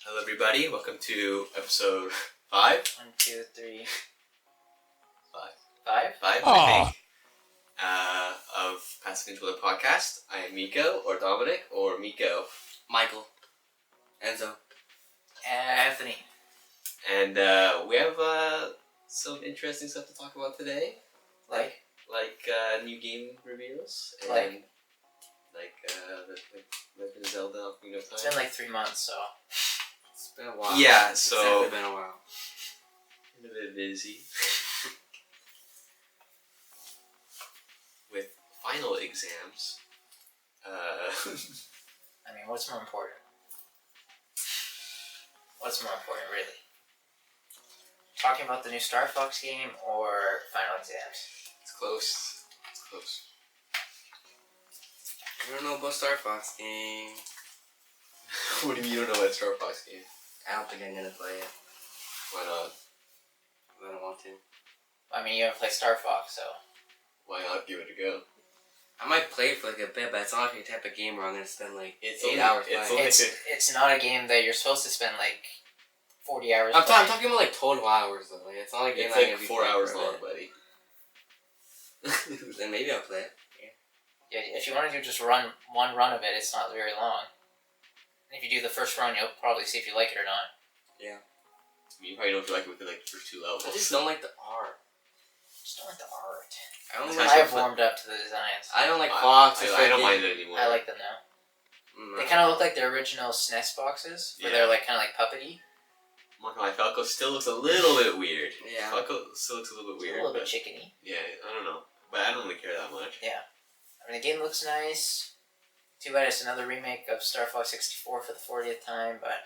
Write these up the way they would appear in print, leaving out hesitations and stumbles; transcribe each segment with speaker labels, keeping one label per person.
Speaker 1: Hello everybody, welcome to episode 5.
Speaker 2: 1, 2, 3.
Speaker 1: 5?
Speaker 2: 5?
Speaker 1: I think. Of Passive Controller Podcast. I am Miko, or Dominic, or Miko.
Speaker 3: Michael. Enzo.
Speaker 2: Anthony.
Speaker 1: And we have some interesting stuff to talk about today.
Speaker 2: Like
Speaker 1: new game reveals. And
Speaker 2: Like
Speaker 1: Legend of Zelda Ocarina of Time.
Speaker 2: it's been like 3 months, so
Speaker 3: It's been a while.
Speaker 1: Yeah,
Speaker 3: It's
Speaker 1: so...
Speaker 3: definitely been a while.
Speaker 1: Been a bit busy. With final exams.
Speaker 2: I mean, what's more important? What's more important, really? Talking about the new Star Fox game or final exams?
Speaker 1: It's close. It's close.
Speaker 3: I don't know about Star Fox game.
Speaker 1: What do you mean you don't know about Star Fox game?
Speaker 3: I don't think I'm gonna play it.
Speaker 1: Why not?
Speaker 3: I don't want to.
Speaker 2: I mean, you haven't played Star Fox, so...
Speaker 1: Why not give it a go?
Speaker 3: I might play it for like a bit, but it's not like the type of game where I'm gonna spend like
Speaker 1: It's
Speaker 3: 8
Speaker 1: only-
Speaker 3: hours
Speaker 1: it's
Speaker 3: playing.
Speaker 1: only-
Speaker 2: It's not a game that you're supposed to spend like 40 hours
Speaker 3: I'm
Speaker 2: playing.
Speaker 3: talking about like total hours though. Like, it's not a game
Speaker 1: It's
Speaker 3: that I'm
Speaker 1: like
Speaker 3: gonna be
Speaker 1: 4
Speaker 3: playing
Speaker 1: hours
Speaker 3: for a
Speaker 1: long,
Speaker 3: bit.
Speaker 1: buddy.
Speaker 3: Then maybe I'll play it.
Speaker 2: Yeah, if you want to do just one run of it, it's not very long. And if you do the first run, you'll probably see if you like it or not.
Speaker 3: Yeah.
Speaker 1: You probably don't feel like it within like the first 2 levels.
Speaker 3: I just don't like the art.
Speaker 2: Just don't like the art.
Speaker 3: I don't
Speaker 1: It's
Speaker 3: like.
Speaker 1: actually
Speaker 2: I've warmed up to the designs.
Speaker 3: I don't like
Speaker 1: I-
Speaker 3: Fox.
Speaker 1: I don't mind it anymore.
Speaker 2: I like them now.
Speaker 3: Mm,
Speaker 2: They kind of look like the original SNES boxes, where they're like kind of like puppety.
Speaker 1: I'm not gonna lie, Falco still looks a little bit weird.
Speaker 3: Yeah.
Speaker 1: Falco still looks a little bit
Speaker 2: It's
Speaker 1: weird.
Speaker 2: a little bit
Speaker 1: but
Speaker 2: chickeny.
Speaker 1: yeah, I don't know. But I don't really care that much.
Speaker 2: I mean, the game looks nice. Too bad it's another remake of Star Fox 64 for the 40th time, but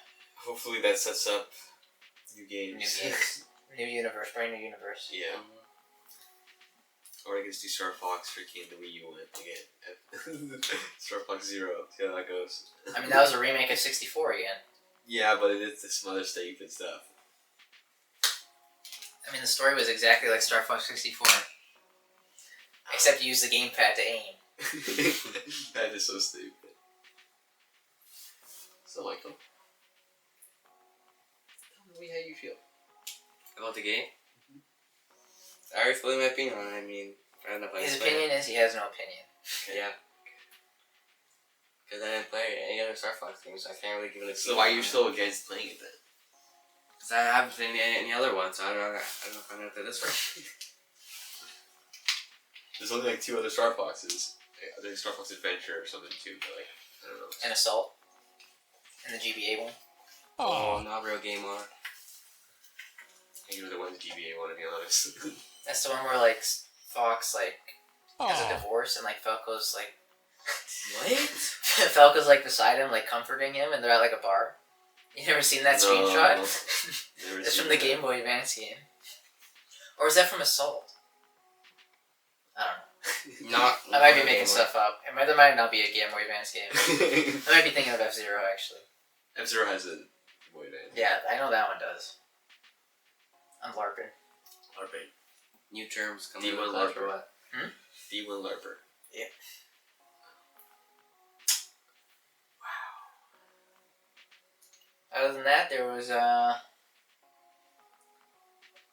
Speaker 1: Hopefully that sets up new games.
Speaker 2: New games. new universe, brand new universe.
Speaker 1: Yeah.
Speaker 3: Mhm.
Speaker 1: Or I guess do Star Fox freaking the Wii U one again. Star Fox Zero. See how that goes.
Speaker 2: I mean, that was a remake of 64 again.
Speaker 1: Yeah, but it is some other stupid stuff.
Speaker 2: I mean, the story was exactly like Star Fox 64, except you use the gamepad to aim.
Speaker 1: That is so stupid. So, Michael, tell me how you feel.
Speaker 3: About the game? I already told you my opinion on it. I mean, I don't know if I
Speaker 2: His
Speaker 3: can play it.
Speaker 2: opinion is he has no opinion.
Speaker 3: Yeah. Because I didn't play any other Star Fox games, so I can't really give it a
Speaker 1: So why are you so against playing it then?
Speaker 3: Because I haven't played any other ones, so I don't know if I'm going to play this one.
Speaker 1: There's only like 2 other Star Foxes. There's Star Fox Adventure or something too, but like, I don't know.
Speaker 2: And Assault. And the GBA one.
Speaker 3: Oh, not real game on.
Speaker 1: I think it was the one the GBA one, to be honest.
Speaker 2: That's the one where like Fox like has a divorce and like Falco's like
Speaker 3: What?
Speaker 2: Falco's like beside him, like comforting him, and they're at like a bar. You never seen that
Speaker 1: No.
Speaker 2: screenshot?
Speaker 1: Never
Speaker 2: It's
Speaker 1: seen
Speaker 2: from the
Speaker 1: that.
Speaker 2: Game Boy Advance game. Or is that from Assault? I don't know. I might be making stuff up. There might not be a Game Boy Advance game. I might be thinking of F-Zero actually.
Speaker 1: F-Zero has a Boy Advance.
Speaker 2: Yeah, I know that one does. I'm LARPing.
Speaker 1: LARPing.
Speaker 3: New terms coming
Speaker 1: D1
Speaker 3: in class
Speaker 1: LARPer.
Speaker 3: or what?
Speaker 1: D1 LARPer.
Speaker 2: Other than that, there was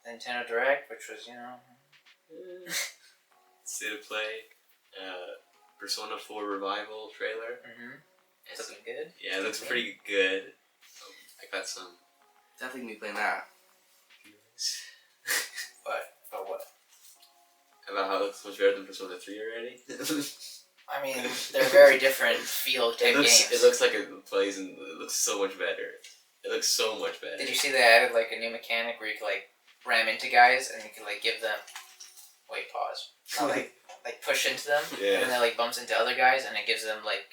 Speaker 2: Nintendo Direct, which was,
Speaker 1: State of Play. Persona 4 Revival trailer.
Speaker 2: It's looking good.
Speaker 1: Yeah, it looks pretty good. I got some.
Speaker 3: Definitely be playing that.
Speaker 2: But what?
Speaker 1: About how it looks much better than Persona 3 already.
Speaker 2: I mean, they're very different feel type games.
Speaker 1: It looks like it plays and it looks so much better. It looks so much better.
Speaker 2: Did you see they added like a new mechanic where you could like ram into guys and you could like give them pause. Not, like push into them and
Speaker 1: Yeah.
Speaker 2: then that like bumps into other guys and it gives them like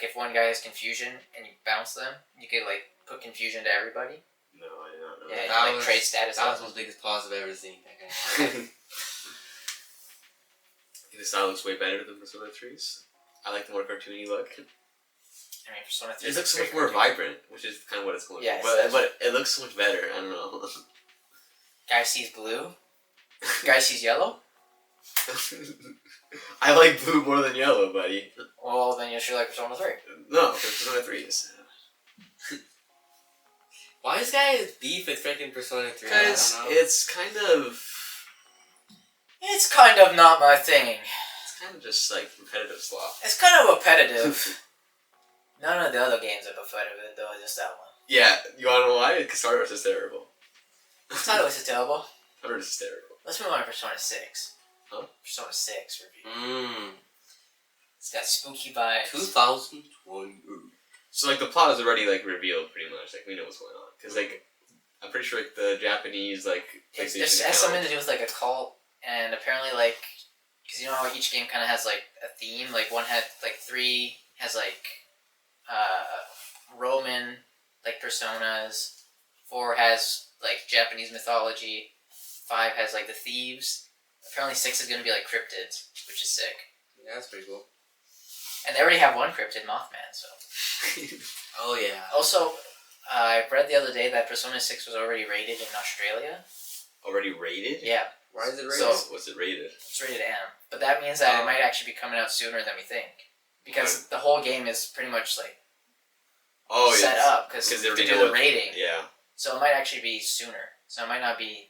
Speaker 2: if one guy has confusion and you bounce them, you could like put confusion to everybody.
Speaker 1: No, I did not know
Speaker 2: Yeah,
Speaker 1: that.
Speaker 2: you like trade status.
Speaker 3: That was
Speaker 2: up.
Speaker 3: one of the biggest pause I've ever seen.
Speaker 1: The style looks way better than Persona 3's. I like the more cartoony look.
Speaker 2: I mean, Persona 3
Speaker 1: It looks so much more vibrant, which is kind of what it's going
Speaker 2: Yeah,
Speaker 1: for. But it looks so much better. I don't know.
Speaker 2: Guy sees blue. Guy sees yellow.
Speaker 1: I like blue more than yellow, buddy.
Speaker 2: Well, then you should like Persona 3.
Speaker 1: No, Persona 3 is.
Speaker 3: Why is guy beef with freaking Persona 3?
Speaker 1: Because it's kind of...
Speaker 2: It's kind of not my thing.
Speaker 1: It's kind of just like repetitive slop.
Speaker 2: It's kind of repetitive. None of the other games are repetitive though, just that one.
Speaker 1: Yeah, you wanna know why? Because Stardust is terrible.
Speaker 2: Stardust is terrible.
Speaker 1: Stardust is terrible.
Speaker 2: Let's move on to Persona 6.
Speaker 1: Huh?
Speaker 2: Persona 6 review. It's got spooky vibes.
Speaker 3: 2020.
Speaker 1: So like the plot is already like revealed pretty much. Like we know what's going on. Because like I'm pretty sure like the Japanese like PlayStation
Speaker 2: It has something to do with like a cult, and apparently like because you know how each game kind of has like a theme. Like one had like 3 has like Roman like personas. 4 has like Japanese mythology. 5 has like the thieves. Apparently 6 is gonna be like cryptids, which is sick.
Speaker 3: Yeah, that's pretty cool.
Speaker 2: And they already have one cryptid, Mothman. So.
Speaker 3: Oh yeah.
Speaker 2: Also, I read the other day that Persona 6 was already rated in Australia.
Speaker 1: Already rated?
Speaker 2: Yeah.
Speaker 3: Why is it rated?
Speaker 2: So,
Speaker 1: what's it rated?
Speaker 2: It's rated M. But that means that it might actually be coming out sooner than we think. Because the whole game is pretty much like set up because to do the rating.
Speaker 1: Yeah.
Speaker 2: So it might actually be sooner. So it might not be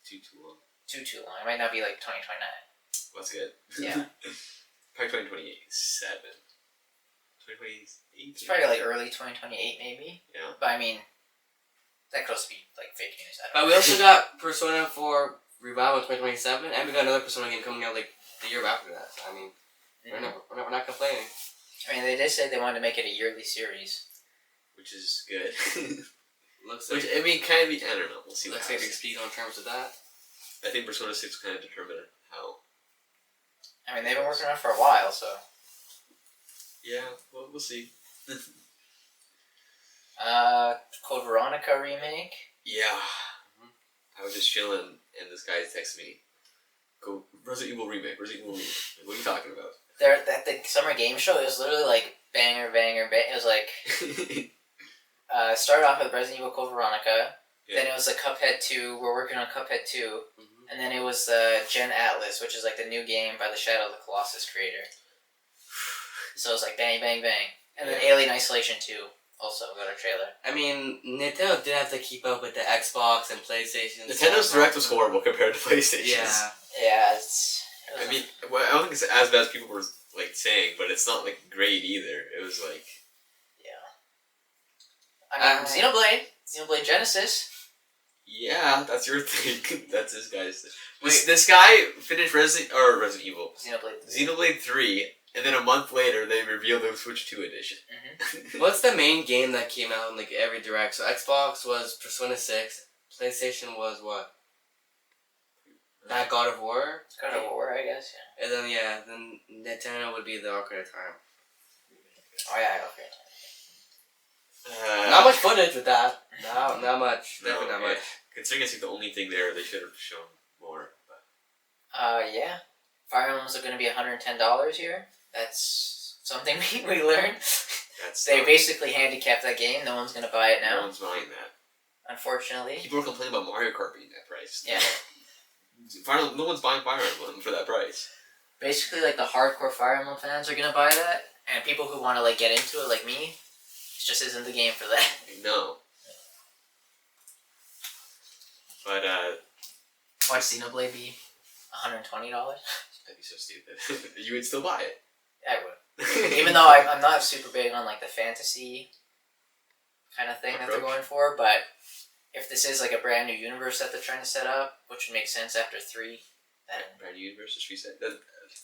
Speaker 1: too long.
Speaker 2: Too long. It might not be like 2029.
Speaker 1: That's good.
Speaker 2: Yeah.
Speaker 1: Probably 2027. 2028?
Speaker 2: It's probably like early 2028 maybe.
Speaker 1: Yeah.
Speaker 2: But I mean, that could also be like fake news.
Speaker 3: But we also got Persona 4 Revival in 2027, and we got another Persona game coming out like the year after that. So I mean, we're not complaining.
Speaker 2: I mean, they did say they wanted to make it a yearly series,
Speaker 1: which is good.
Speaker 3: Looks like,
Speaker 1: which I mean, kind of. I don't know. We'll see.
Speaker 3: Looks like big speed on terms of that.
Speaker 1: I think Persona 6 kind of determined how.
Speaker 2: I mean, they've been working on it for a while, so.
Speaker 1: Yeah, well, we'll see.
Speaker 2: Code Veronica remake.
Speaker 1: Yeah. I was just chilling, and this guy texted me, "Go Resident Evil remake. Resident Evil remake. What are you talking about?"
Speaker 2: There, at the summer game show, it was literally like banger. It was like started off with Resident Evil Code Veronica. Yeah. Then it was like Cuphead 2. We're working on Cuphead 2. Mm-hmm. And then it was Gen Atlas, which is like the new game by the Shadow of the Colossus creator. So it was like bang, bang, bang. And then Alien Isolation 2 also got a trailer.
Speaker 3: I mean, Nintendo did have to keep up with the Xbox and PlayStation.
Speaker 1: Nintendo's Direct was horrible compared to PlayStation's.
Speaker 2: Yeah. Yeah,
Speaker 1: I mean, well, I don't think it's as bad as people were like saying, but it's not like great either. It was like...
Speaker 2: Yeah. I mean, Xenoblade Genesis...
Speaker 1: Yeah, that's your thing. That's this guy's thing. This guy finished Resident Evil. Xenoblade 3, and then a month later they revealed the Switch 2 edition.
Speaker 3: Mm-hmm. What's the main game that came out in like every direct? So Xbox was Persona 6, PlayStation was what? That God of War?
Speaker 2: God of War, I guess, yeah.
Speaker 3: And then Nintendo would be the Ocarina of Time.
Speaker 2: Oh yeah, Ocarina of Time.
Speaker 3: Not much footage with that. No, not much. Definitely not much.
Speaker 1: Considering it's like the only thing there, they should have shown more. But.
Speaker 2: Yeah. Fire Emblems are going to be $110 here. That's something we learned. They basically handicapped that game. No one's going to buy it now.
Speaker 1: No one's buying that.
Speaker 2: Unfortunately.
Speaker 1: People are complaining about Mario Kart being that price.
Speaker 2: Yeah.
Speaker 1: No one's buying Fire Emblem for that price.
Speaker 2: Basically, like the hardcore Fire Emblem fans are going to buy that, and people who want to like get into it, like me, it just isn't the game for that.
Speaker 1: No. But,
Speaker 2: Watch Xenoblade be $120?
Speaker 1: That'd be so stupid. You would still buy it.
Speaker 2: I would. Even though I'm not super big on like the fantasy kind of thing that they're going for, but if this is like a brand new universe that they're trying to set up, which would make sense after 3, then...
Speaker 1: Brand new universe is reset?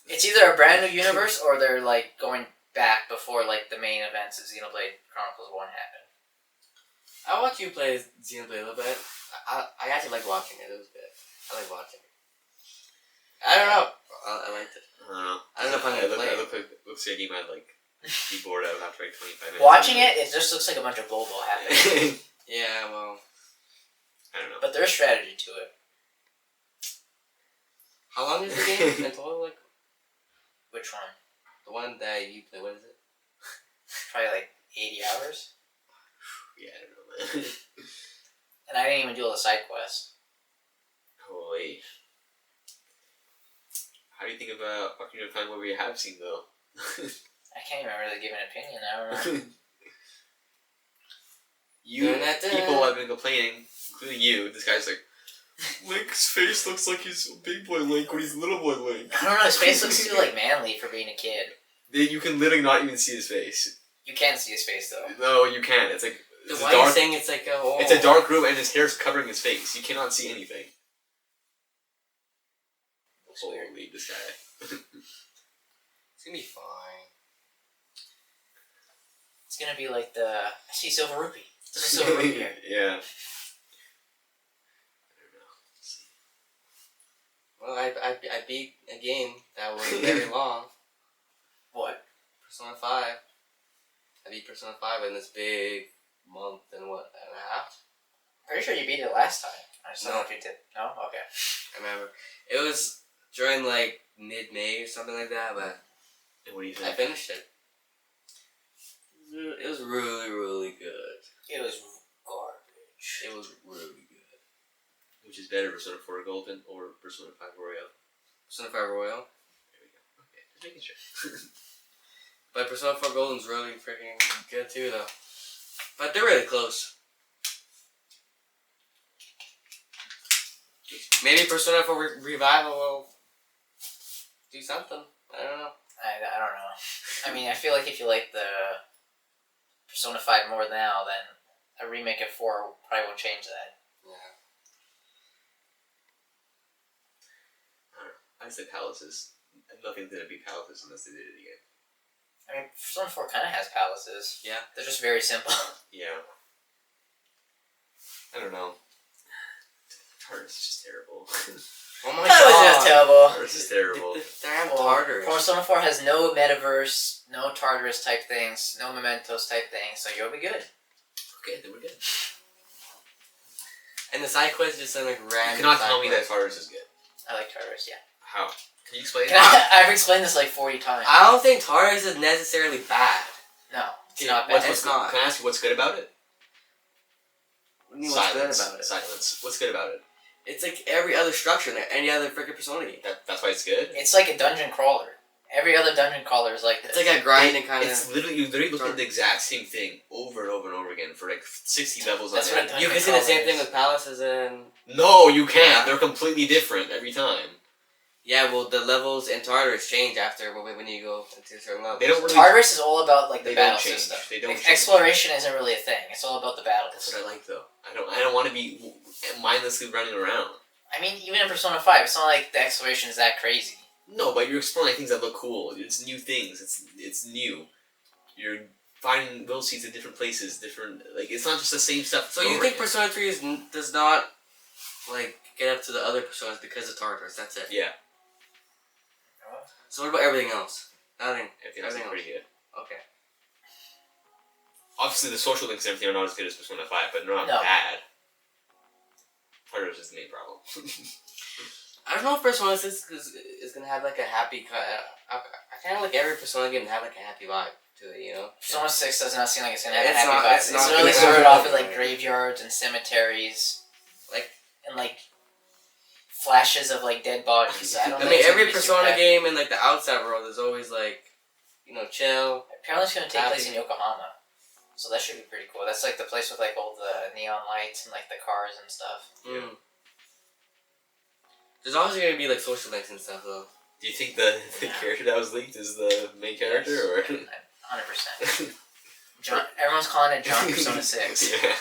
Speaker 2: It's either a brand new universe or they're like going back before like the main events of Xenoblade Chronicles 1 happened.
Speaker 3: I watched you play Xenoblade a little bit. I actually like watching it. It was good. I like watching it. I don't know. I liked it. I don't know if I'm gonna play it.
Speaker 1: Looks like a game I'd like be bored of after like 25 minutes.
Speaker 2: Watching it just looks like a bunch of Bobo happening.
Speaker 3: Yeah, well,
Speaker 1: I don't know.
Speaker 2: But there's strategy to it.
Speaker 3: How long is the game in total? Like,
Speaker 2: which one?
Speaker 3: The one that you play. What is it?
Speaker 2: Probably like 80 hours.
Speaker 1: Yeah, I don't know, man.
Speaker 2: And I didn't even do all the side quests.
Speaker 1: Holy. How do you think about Ocarina of Time, what we have seen, though?
Speaker 2: I can't even really give an opinion. I don't know.
Speaker 1: People have been complaining, including you. This guy's like, Link's face looks like he's big boy Link when he's little boy Link.
Speaker 2: I don't know, his face looks too, like, manly for being a kid.
Speaker 1: You can literally not even see his face.
Speaker 2: You can see his face, though.
Speaker 1: No, you can't. It's like...
Speaker 3: So why are you saying it's like a... Oh.
Speaker 1: It's a dark room and his hair's covering his face. You cannot see anything. Holy, this guy.
Speaker 3: It's gonna be fine.
Speaker 2: It's gonna be like the... I see Silver Rupee. It's a Silver Rupee here.
Speaker 1: Yeah.
Speaker 3: Well, I beat a game that was very long.
Speaker 2: What?
Speaker 3: Persona 5. I beat Persona 5 in this big month and what, and a half?
Speaker 2: Pretty sure you beat it last time. I just don't know if you did. No? Okay.
Speaker 3: I remember. It was during like mid-May or something like that, but
Speaker 1: what do you think?
Speaker 3: I finished it. It was really, really good.
Speaker 2: It was garbage.
Speaker 3: It was really good.
Speaker 1: Which is better, Persona 4 Golden or Persona 5 Royal?
Speaker 3: Persona 5 Royal.
Speaker 1: There we go. Okay, just making sure.
Speaker 3: But Persona 4 Golden's really freaking good too, though. But they're really close. Maybe Persona 4 Revival will do something. I don't know.
Speaker 2: I don't know. I mean, I feel like if you like the Persona 5 more now, then a remake of 4 probably won't change that.
Speaker 3: Yeah.
Speaker 1: I say palaces. Nothing's gonna be palaces unless they did it again.
Speaker 2: I mean, Persona 4 kind of has palaces.
Speaker 3: Yeah.
Speaker 2: They're just very simple.
Speaker 1: Yeah. I don't know. Tartarus is just terrible.
Speaker 3: Oh my god.
Speaker 2: That was just terrible.
Speaker 1: Tartarus is terrible.
Speaker 3: Damn Tartarus.
Speaker 2: Persona 4 has no metaverse, no Tartarus type things, no Mementos type things, so you'll be good.
Speaker 1: Okay, then we're good.
Speaker 3: And the side quest just sound like random.
Speaker 1: You cannot tell me that Tartarus is good.
Speaker 2: I like Tartarus, yeah.
Speaker 1: How? Can you explain
Speaker 2: I've explained this like 40 times.
Speaker 3: I don't think Tartarus is necessarily bad.
Speaker 2: No, it's not bad.
Speaker 3: It's not.
Speaker 1: Can I ask you what's good about it?
Speaker 3: What do you mean what's good
Speaker 1: Silence.
Speaker 3: about it?
Speaker 1: Silence. What's good about it?
Speaker 3: It's like every other structure in any other freaking Persona game.
Speaker 1: That's why it's good?
Speaker 2: It's like a dungeon crawler. Every other dungeon crawler is like this.
Speaker 3: It's like a grinding kind of...
Speaker 1: It's literally, you literally look at the exact same thing over and over and over again for like 60 levels
Speaker 2: That's
Speaker 1: on
Speaker 2: what
Speaker 1: it.
Speaker 3: You can see the same thing with palaces and...
Speaker 1: No, you can't. They're completely different every time.
Speaker 3: Yeah, well, the levels in Tartarus change after when you go into a certain level.
Speaker 1: They don't really...
Speaker 2: Tartarus is all about like the
Speaker 1: They
Speaker 2: battle
Speaker 1: don't change.
Speaker 2: system.
Speaker 1: They don't
Speaker 2: Like,
Speaker 1: change.
Speaker 2: exploration isn't really a thing. It's all about the battles.
Speaker 1: That's what I like though. I don't want to be mindlessly running around.
Speaker 2: I mean, even in Persona 5, it's not like the exploration is that crazy.
Speaker 1: No, but you're exploring things that look cool. It's new things. It's new. You're finding will seeds in different places, different... Like, it's not just the same stuff.
Speaker 3: So you think Persona 3 does not, like, get up to the other Personas because of Tartarus? That's it?
Speaker 1: Yeah.
Speaker 3: So what about everything else? Nothing.
Speaker 1: Everything else is pretty good.
Speaker 3: Okay.
Speaker 1: Obviously, the social links and everything are not as good as Persona 5, but they're not
Speaker 2: No.
Speaker 1: bad. Tartarus is the main problem.
Speaker 3: I don't know if Persona 6 is going to have, like, a happy... I kind of like every Persona game to have, like, a happy vibe to it, you know?
Speaker 2: Persona 6 does not seem like it's going to have
Speaker 3: It's
Speaker 2: a happy
Speaker 3: not-
Speaker 2: vibe.
Speaker 3: it's
Speaker 2: It's
Speaker 3: not
Speaker 2: really
Speaker 3: gonna
Speaker 2: started
Speaker 3: have
Speaker 2: off
Speaker 3: a
Speaker 2: with like
Speaker 3: vibe.
Speaker 2: graveyards and cemeteries,
Speaker 3: Like...
Speaker 2: and like flashes of like dead bodies. I don't
Speaker 3: I
Speaker 2: think
Speaker 3: mean,
Speaker 2: it's gonna
Speaker 3: every
Speaker 2: be super
Speaker 3: Persona
Speaker 2: happy.
Speaker 3: game in, like, the outside world is always, like, you know, chill.
Speaker 2: Apparently it's going to take place in
Speaker 3: Happy.
Speaker 2: Yokohama. So that should be pretty cool. That's like the place with like all the neon lights and like the cars and stuff.
Speaker 3: Mm. There's obviously going to be, like, social links and stuff, though.
Speaker 1: Do you think the character that was leaked is the main character, or...?
Speaker 2: 100%. Everyone's calling it John Persona 6.
Speaker 1: Yeah.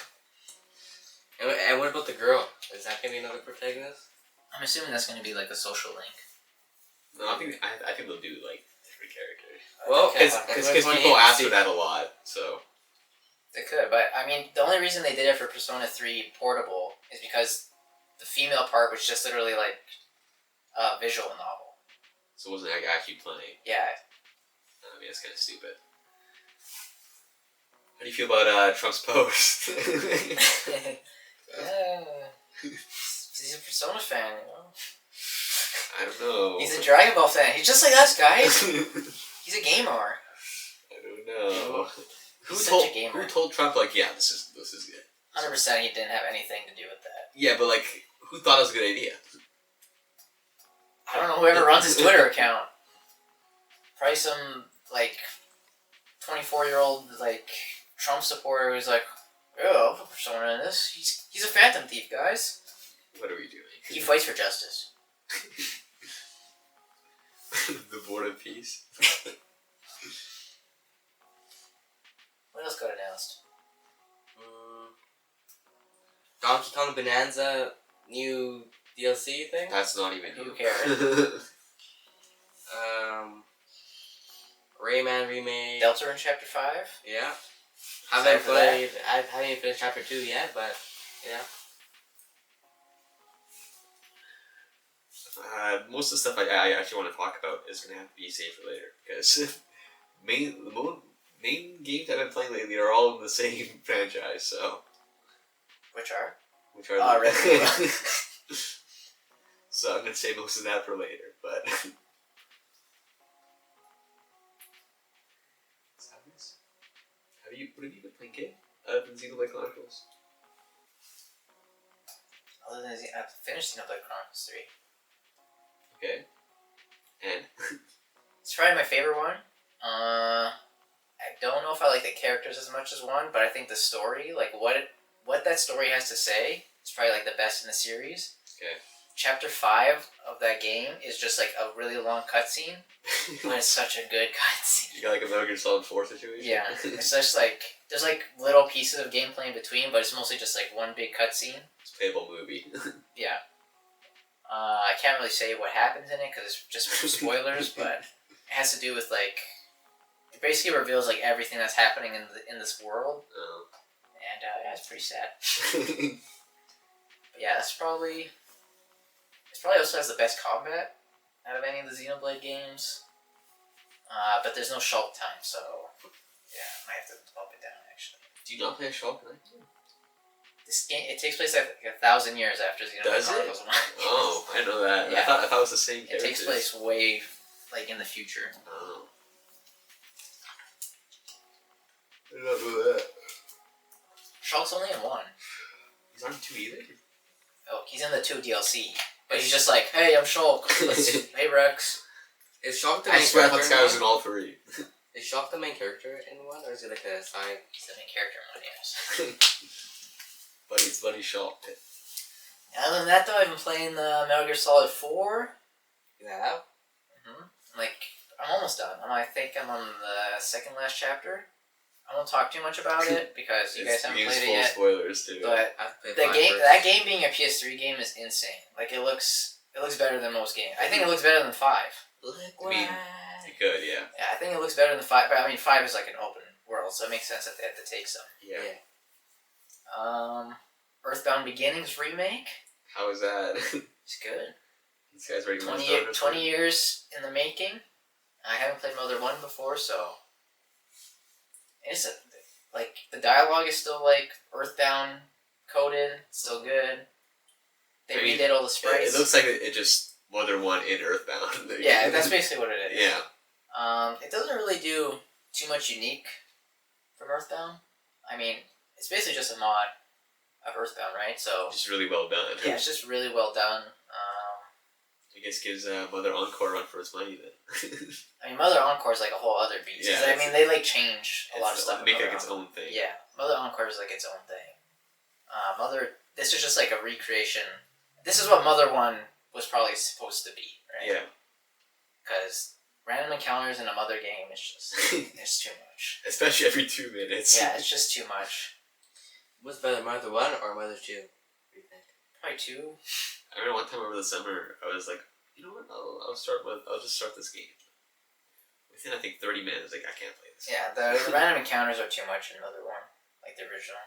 Speaker 3: And what about the girl? Is that going to be another protagonist?
Speaker 2: I'm assuming that's going to be like a social link.
Speaker 1: No, I think they'll do, like, different characters.
Speaker 3: Well,
Speaker 1: Because people ask for that a lot, so...
Speaker 2: They could, but I mean, the only reason they did it for Persona 3 Portable is because the female part was just literally like a visual novel.
Speaker 1: So it wasn't like actually playing.
Speaker 2: Yeah.
Speaker 1: I mean, it's kind of stupid. How do you feel about Trump's post?
Speaker 2: Yeah. He's a Persona fan, you know?
Speaker 1: I don't know.
Speaker 2: He's a Dragon Ball fan. He's just like us, guys. He's a gamer.
Speaker 1: I don't know.
Speaker 2: He's such a gamer.
Speaker 1: Who told Trump, like, yeah, this is good?
Speaker 2: 100% he didn't have anything to do with that.
Speaker 1: Yeah, but, like, who thought it was a good idea?
Speaker 2: I don't know, whoever runs his Twitter account. Probably some, like, 24-year-old, like, Trump supporter who's like, Oh, I'll put someone in this. He's a phantom thief, guys.
Speaker 1: What are we doing?
Speaker 2: He fights for justice.
Speaker 1: The Board of Peace.
Speaker 2: What else got announced?
Speaker 3: Donkey Kong Bonanza new DLC thing?
Speaker 1: That's not even
Speaker 2: Who cares?
Speaker 3: Rayman Remake.
Speaker 2: Delta in Chapter 5?
Speaker 3: Yeah. I haven't even finished Chapter 2 yet, but yeah.
Speaker 1: Most of the stuff I actually want to talk about is going to have to be saved for later, because main games I've been playing lately are all in the same franchise, so...
Speaker 2: Which are?
Speaker 1: Right. So I'm going to save most of that for later, but... What have you been playing, kid? Other than Xenoblade Chronicles?
Speaker 2: Other than I've finished Xenoblade Chronicles 3.
Speaker 1: Okay. And?
Speaker 2: It's probably my favorite one. I don't know if I like the characters as much as 1, but I think the story, like what that story has to say, is probably like the best in the series.
Speaker 1: Okay.
Speaker 2: Chapter 5 of that game is just like a really long cutscene, but it's such a good cutscene.
Speaker 1: You got like a Metal Gear Solid 4 situation?
Speaker 2: Yeah, it's just like, there's like little pieces of gameplay in between, but it's mostly just like one big cutscene.
Speaker 1: It's a playable movie.
Speaker 2: Yeah. I can't really say what happens in it because it's just spoilers, but it has to do with like, it basically reveals like everything that's happening in this world.
Speaker 1: Oh.
Speaker 2: And yeah, it's pretty sad. But yeah, it probably also has the best combat out of any of the Xenoblade games. But there's no Shulk time, so yeah, I might have to bump it down actually.
Speaker 1: Do you not play a Shulk?
Speaker 2: This game, it takes place like 1,000 years after Xenoblade Chronicles 1.
Speaker 1: Oh, I know that. Yeah. I thought it was the same character.
Speaker 2: It takes place way like in the future.
Speaker 1: Oh. I did not know that.
Speaker 2: Shulk's only in 1.
Speaker 1: He's not in 2 either?
Speaker 2: Oh, he's in the 2 DLC. But he's just like, hey, I'm Shulk. Hey, Rex.
Speaker 3: Is Shulk the
Speaker 1: I
Speaker 3: main
Speaker 1: swear
Speaker 3: character?
Speaker 1: I was in all 3.
Speaker 3: Is Shulk the main character in 1, or is it like a side?
Speaker 2: He's the main character in 1, yes.
Speaker 1: It's Buddy Shulk.
Speaker 2: Other than that, though, I've been playing the Metal Gear Solid 4.
Speaker 3: You have?
Speaker 2: Like, I'm almost done. I think I'm on the second last chapter. I won't talk too much about it because you guys haven't played it yet.
Speaker 1: Spoilers too.
Speaker 2: But that game being a PS3 game is insane. Like it looks better than most games. I think it looks better than 5.
Speaker 1: I mean, it could, yeah.
Speaker 2: Yeah, I think it looks better than 5. But I mean, 5 is like an open world, so it makes sense that they have to take some.
Speaker 1: Yeah.
Speaker 2: Earthbound Beginnings remake.
Speaker 1: How is that?
Speaker 2: It's good.
Speaker 1: These guys ready
Speaker 2: 20 years in the making. I haven't played Mother 1 before, so it's like the dialogue is still like Earthbound coded, still good. They redid all the sprites.
Speaker 1: It looks like it just Mother 1 in Earthbound.
Speaker 2: Yeah, that's basically what it is.
Speaker 1: Yeah.
Speaker 2: It doesn't really do too much unique from Earthbound. I mean, it's basically just a mod of Earthbound, right? So
Speaker 1: just really well done.
Speaker 2: Yeah, it's just really well done.
Speaker 1: I guess gives Mother Encore run for its money then.
Speaker 2: I mean, Mother Encore is like a whole other beast. Yeah, I mean, they like change a lot of stuff.
Speaker 1: Make it like its own thing.
Speaker 2: Yeah, Mother Encore is like its own thing. This is just like a recreation. This is what Mother 1 was probably supposed to be, right?
Speaker 1: Yeah.
Speaker 2: Because random encounters in a Mother game is just it's too much.
Speaker 1: Especially every 2 minutes.
Speaker 2: Yeah, it's just too much.
Speaker 3: What's better, Mother 1 or Mother 2? What do you think?
Speaker 2: Probably 2.
Speaker 1: I remember one time over the summer, I was like, you know what? I'll just start this game. Within I think 30 minutes, like I can't play this.
Speaker 2: Yeah, the random encounters are too much in Mother 1, like the original.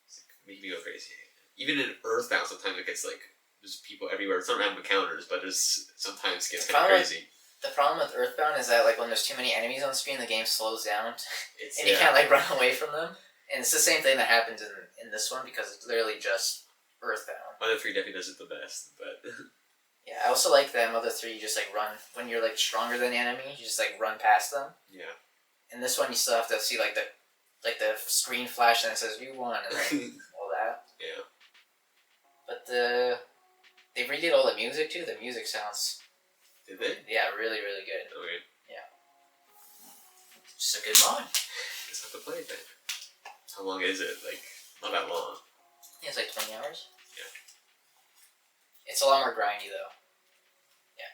Speaker 1: It's like, making me go crazy. Even in Earthbound, sometimes it gets like there's people everywhere. It's not random encounters, but it's sometimes gets kind of crazy.
Speaker 2: The problem with Earthbound is that like when there's too many enemies on screen, the game slows down, and you
Speaker 1: yeah.
Speaker 2: can't like run away from them. And it's the same thing that happens in this one because it's literally just Earthbound.
Speaker 1: Mother 3 definitely does it the best, but
Speaker 2: yeah, I also like that Mother 3 you just like run when you're like stronger than the enemy, you just like run past them.
Speaker 1: Yeah. In
Speaker 2: this one you still have to see like the screen flash and it says you won and like, all that.
Speaker 1: Yeah.
Speaker 2: But they redid all the music too. The music sounds.
Speaker 1: Did they?
Speaker 2: Yeah, really, really good.
Speaker 1: Okay.
Speaker 2: Yeah. Just a good mod.
Speaker 1: Just have to play it then. How long is it? Like Not that long.
Speaker 2: Yeah, it's like 20 hours.
Speaker 1: Yeah.
Speaker 2: It's a lot more grindy though. Yeah.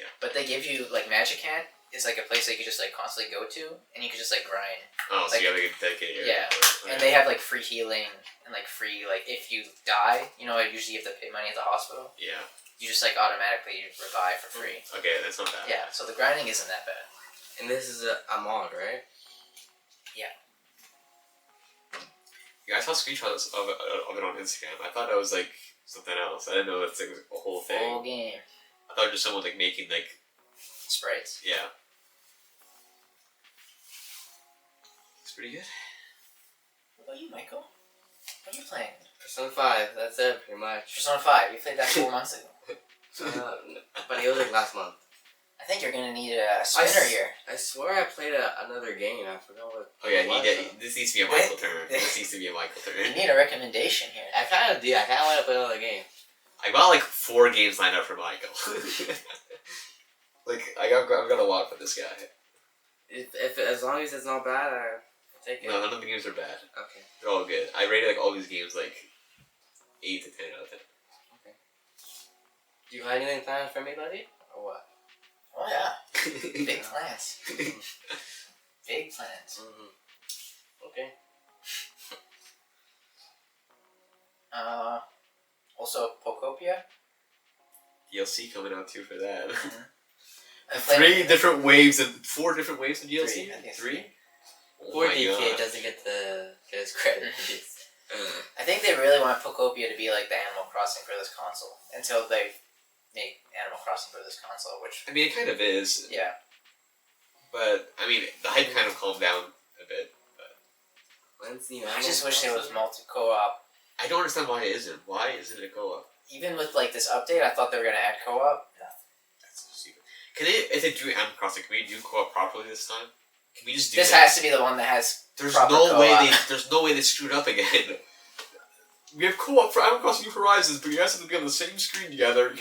Speaker 1: Yeah.
Speaker 2: But they give you like Magic Hat is like a place that you can just like constantly go to, and you can just like grind.
Speaker 1: Oh, so
Speaker 2: like,
Speaker 1: you have like a dedicated area.
Speaker 2: Yeah. And they have like free healing and like free like if you die, you know, usually you have to pay money at the hospital.
Speaker 1: Yeah.
Speaker 2: You just like automatically revive for free.
Speaker 1: Okay, that's not bad.
Speaker 2: Yeah. So the grinding isn't that bad.
Speaker 3: And this is a mod, right?
Speaker 2: Yeah.
Speaker 1: Yeah, I saw screenshots of it on Instagram. I thought it was like something else. I didn't know it's like a whole thing.
Speaker 2: Full game.
Speaker 1: I thought it was just someone like making like
Speaker 2: sprites.
Speaker 1: Yeah. It's pretty good.
Speaker 2: What about you, Michael? What are you playing?
Speaker 3: Persona 5. That's it, pretty much.
Speaker 2: Persona 5. You played that 4 months ago.
Speaker 3: But it was like last month.
Speaker 2: I think you're gonna need a spinner here.
Speaker 3: I swear I played another game. I forgot what.
Speaker 1: Oh yeah, this needs to be a Michael turn. This needs to be a Michael turn.
Speaker 2: You need a recommendation here.
Speaker 3: I kind of do. I kind of want to play another game.
Speaker 1: I got like 4 games lined up for Michael. Like I've got a lot for this guy.
Speaker 3: If as long as it's not bad, I'll take it.
Speaker 1: No, none of the games are bad.
Speaker 3: Okay.
Speaker 1: They're all good. I rated like all these games like 8 to 10 out of 10.
Speaker 3: Okay. Do you have anything planned for me, buddy, or what?
Speaker 2: Oh yeah. Big plans. Big plans.
Speaker 3: Okay.
Speaker 2: Also Pokopia.
Speaker 1: DLC coming out too for that.
Speaker 2: Mm-hmm.
Speaker 1: 4 different waves of DLC. 3.
Speaker 3: Poor DK doesn't get his credit.
Speaker 2: I think they really want Pokopia to be like the Animal Crossing for this console until they make Animal Crossing for this console, which
Speaker 1: I mean it kind of is.
Speaker 2: Yeah.
Speaker 1: But I mean the hype kind of calmed down a bit. But
Speaker 2: I just wish there was multi-co-op.
Speaker 1: I don't understand why it isn't. Why isn't it co-op?
Speaker 2: Even with like this update, I thought they were gonna add co-op. Nothing.
Speaker 1: That's so stupid. Can they, if they do Animal Crossing, can we do co-op properly this time? Can we just do
Speaker 2: this? Has to be the one that has.
Speaker 1: There's
Speaker 2: proper
Speaker 1: no
Speaker 2: co-op.
Speaker 1: there's no way they screwed up again. We have co-op for Animal Crossing New Horizons, but you guys have to be on the same screen together.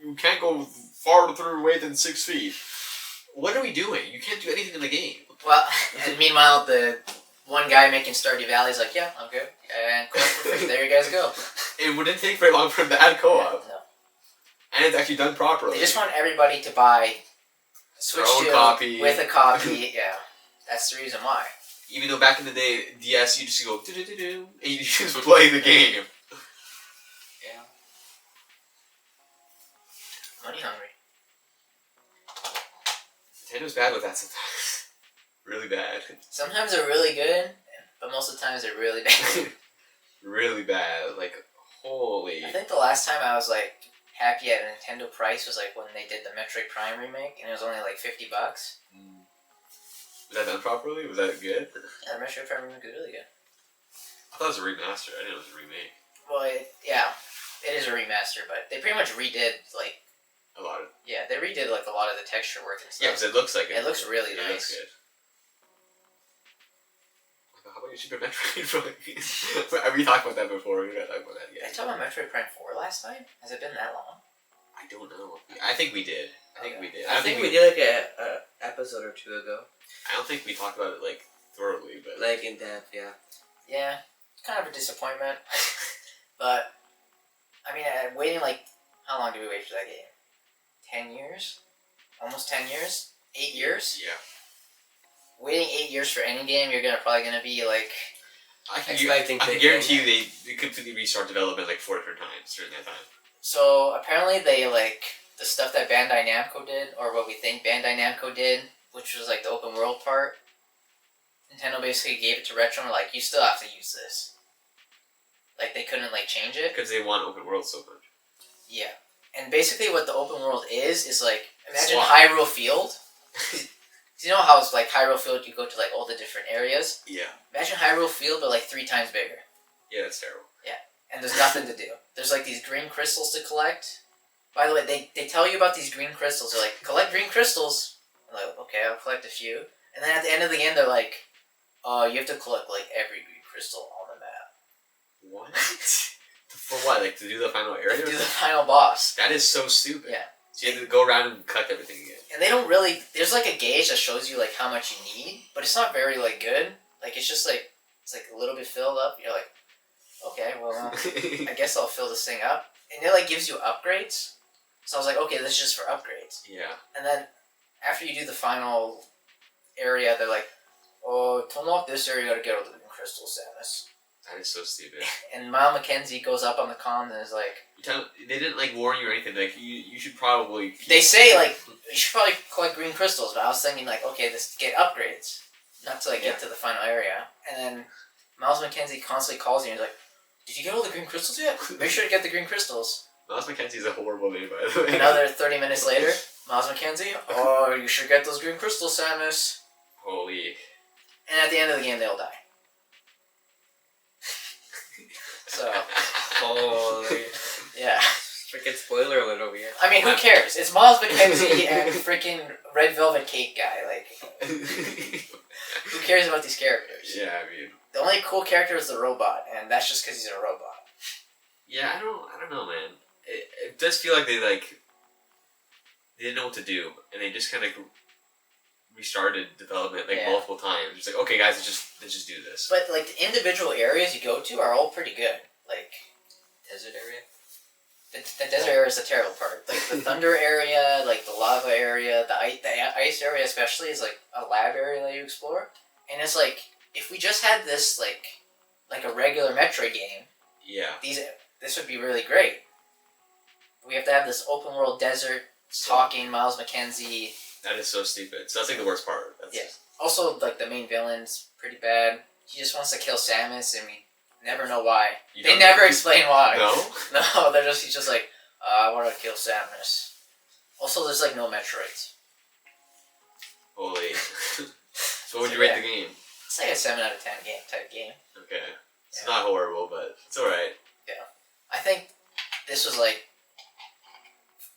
Speaker 1: You can't go farther away than 6 feet. What are we doing? You can't do anything in the game.
Speaker 2: Well, and meanwhile, the one guy making Stardew Valley is like, yeah, I'm good. And co-op, there you guys go.
Speaker 1: It wouldn't take very long for them to add co-op.
Speaker 2: No.
Speaker 1: And it's actually done properly.
Speaker 2: They just want everybody to buy Switch 2
Speaker 1: copy.
Speaker 2: with a copy. Yeah, that's the reason why.
Speaker 1: Even though back in the day, DS, you just go do-do-do-do, and you just play the game.
Speaker 2: Yeah. Money hungry.
Speaker 1: Nintendo's bad with that sometimes. Really bad.
Speaker 2: Sometimes they're really good, but most of the times they're really bad.
Speaker 1: Really bad. Like, holy.
Speaker 2: I think the last time I was like happy at a Nintendo price was like when they did the Metroid Prime remake, and it was only like $50.
Speaker 1: Was that done properly? Was that good?
Speaker 2: Yeah, the Metroid Prime remake was really good.
Speaker 1: I thought it was a remaster. I didn't know it was a remake.
Speaker 2: Well, it is a remaster, but they pretty much redid like
Speaker 1: a lot of.
Speaker 2: Yeah, they redid like a lot of the texture work and stuff.
Speaker 1: Yeah, because it looks like it.
Speaker 2: It looks really nice.
Speaker 1: It looks good. How about your Super Metroid? Have we talked about that before? We gotta talk about that again.
Speaker 2: Did I talk about Metroid Prime 4 last time? Has it been that long?
Speaker 1: I don't know. I think we did. I think
Speaker 3: we did like a episode or 2 ago.
Speaker 1: I don't think we talked about it like thoroughly, but
Speaker 3: like in depth, yeah.
Speaker 2: Yeah, kind of a disappointment. But I mean, waiting like how long did we wait for that game? 10 years? Almost 10 years? 8 years?
Speaker 1: Yeah.
Speaker 2: Waiting 8 years for any game, you're probably gonna be like.
Speaker 1: I can guarantee you they completely restart development like 4 different times during that time.
Speaker 2: So apparently they like the stuff that Bandai Namco did, or what we think Bandai Namco did, which was like the open world part. Nintendo basically gave it to Retro and were like, you still have to use this. Like they couldn't like change it
Speaker 1: because they want open world so much.
Speaker 2: Yeah, and basically what the open world is like imagine Hyrule Field. You know how it's like Hyrule Field, you go to like all the different areas?
Speaker 1: Yeah.
Speaker 2: Imagine Hyrule Field, but like 3 times bigger.
Speaker 1: Yeah, that's terrible.
Speaker 2: Yeah, and there's nothing to do. There's like these green crystals to collect. By the way, they tell you about these green crystals. They're like, collect green crystals. I'm like, okay, I'll collect a few. And then at the end of the game, they're like, you have to collect like every green crystal on the map.
Speaker 1: What? For what? Like to do the final area?
Speaker 2: To do the final boss.
Speaker 1: That is so stupid.
Speaker 2: Yeah.
Speaker 1: So you have to go around and collect everything again.
Speaker 2: And they don't really. There's like a gauge that shows you like how much you need, but it's not very like good. Like it's just like it's like a little bit filled up. You're like, okay, well, I guess I'll fill this thing up. And it, like, gives you upgrades. So I was like, okay, this is just for upgrades.
Speaker 1: Yeah.
Speaker 2: And then, after you do the final area, they're like, oh, to unlock this area, you gotta get all the green crystals, Samus.
Speaker 1: That is so stupid.
Speaker 2: And Miles McKenzie goes up on the comm and is like...
Speaker 1: They didn't, like, warn you or anything. Like, you should probably...
Speaker 2: They say, like, you should probably collect green crystals, but I was thinking, like, okay, this get upgrades. Not to, like, get to the final area. And then Miles McKenzie constantly calls you and he's like, did you get all the green crystals yet? Make sure to get the green crystals.
Speaker 1: Miles McKenzie's a horrible name, by the way.
Speaker 2: Another 30 minutes later, Miles McKenzie, oh, you should get those green crystals, Samus.
Speaker 1: Holy.
Speaker 2: And at the end of the game, they all die. So.
Speaker 3: Holy.
Speaker 2: Yeah.
Speaker 3: Freaking spoiler alert over here.
Speaker 2: I mean, who cares? It's Miles McKenzie and freaking Red Velvet Cake guy. Like, who cares about these characters?
Speaker 1: Yeah, I mean.
Speaker 2: The only cool character is the robot, and that's just because he's a robot.
Speaker 1: Yeah, I don't know, man. It does feel like they didn't know what to do, and they just kind of restarted development multiple times. It's like, okay, guys, let's just do this.
Speaker 2: But like the individual areas you go to are all pretty good. Like
Speaker 3: desert area.
Speaker 2: The desert area is the terrible part. Like the thunder area, like the lava area, the ice area especially is like a lab area that you explore, and it's like if we just had this like a regular Metroid game.
Speaker 1: Yeah.
Speaker 2: This would be really great. We have to have this open world desert talking Miles McKenzie.
Speaker 1: That is so stupid. So that's like the worst part.
Speaker 2: Yeah. Also, like the main villain's pretty bad. He just wants to kill Samus, and we never know why. They never explain why.
Speaker 1: No.
Speaker 2: No, he's just like, I want to kill Samus. Also, there's like no Metroids.
Speaker 1: Holy. So what would you rate the game?
Speaker 2: It's like a 7 out of 10 type game.
Speaker 1: Okay. It's not horrible, but it's alright.
Speaker 2: Yeah. I think this was like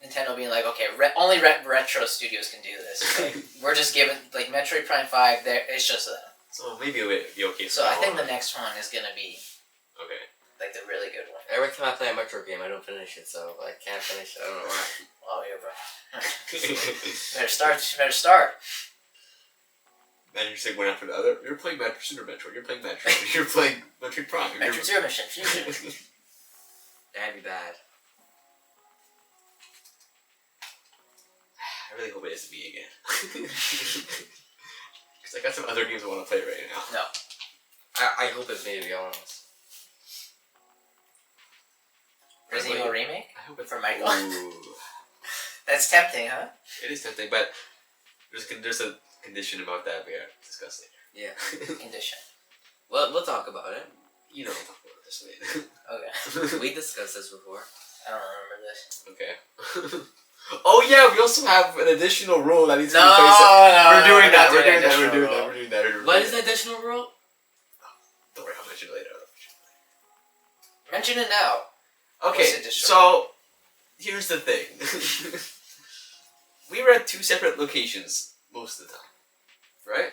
Speaker 2: Nintendo being like, okay, only retro studios can do this. Like, we're just giving, like, Metroid Prime 5, it's just them.
Speaker 1: So maybe it would be okay.
Speaker 2: So I think the next one is gonna be
Speaker 1: okay,
Speaker 2: like the really good one.
Speaker 3: Every time I play a Metroid game, I don't finish it, so I can't finish it. I don't know why.
Speaker 2: Oh, you're better start.
Speaker 1: Then you're saying one after the other. You're playing Super Metroid. You're playing Metroid. You're playing Metroid Prime.
Speaker 2: Metroid Zero Mission Fusion.
Speaker 3: That'd be bad.
Speaker 1: I really hope it isn't me again. Because I got some other games I want to play right now.
Speaker 2: No.
Speaker 3: I hope it's me, to be honest.
Speaker 2: Resident Evil Remake?
Speaker 1: I hope it's
Speaker 2: for Michael.
Speaker 1: Ooh.
Speaker 2: That's tempting, huh?
Speaker 1: It is tempting, but there's a condition about that we gotta discuss later.
Speaker 3: Yeah.
Speaker 2: Condition.
Speaker 3: Well, we'll talk about it.
Speaker 1: You know, we'll talk about this later.
Speaker 2: Okay.
Speaker 3: We discussed this before.
Speaker 2: I don't remember this.
Speaker 1: Okay. Oh yeah, we also have an additional rule that needs to be placed.
Speaker 2: We're
Speaker 1: doing that.
Speaker 2: we're
Speaker 1: doing that.
Speaker 3: What is the additional rule?
Speaker 1: Don't worry, I'll mention it later.
Speaker 2: Mention it now.
Speaker 1: Okay, so here's the thing. We were at 2 separate locations most of the time, right?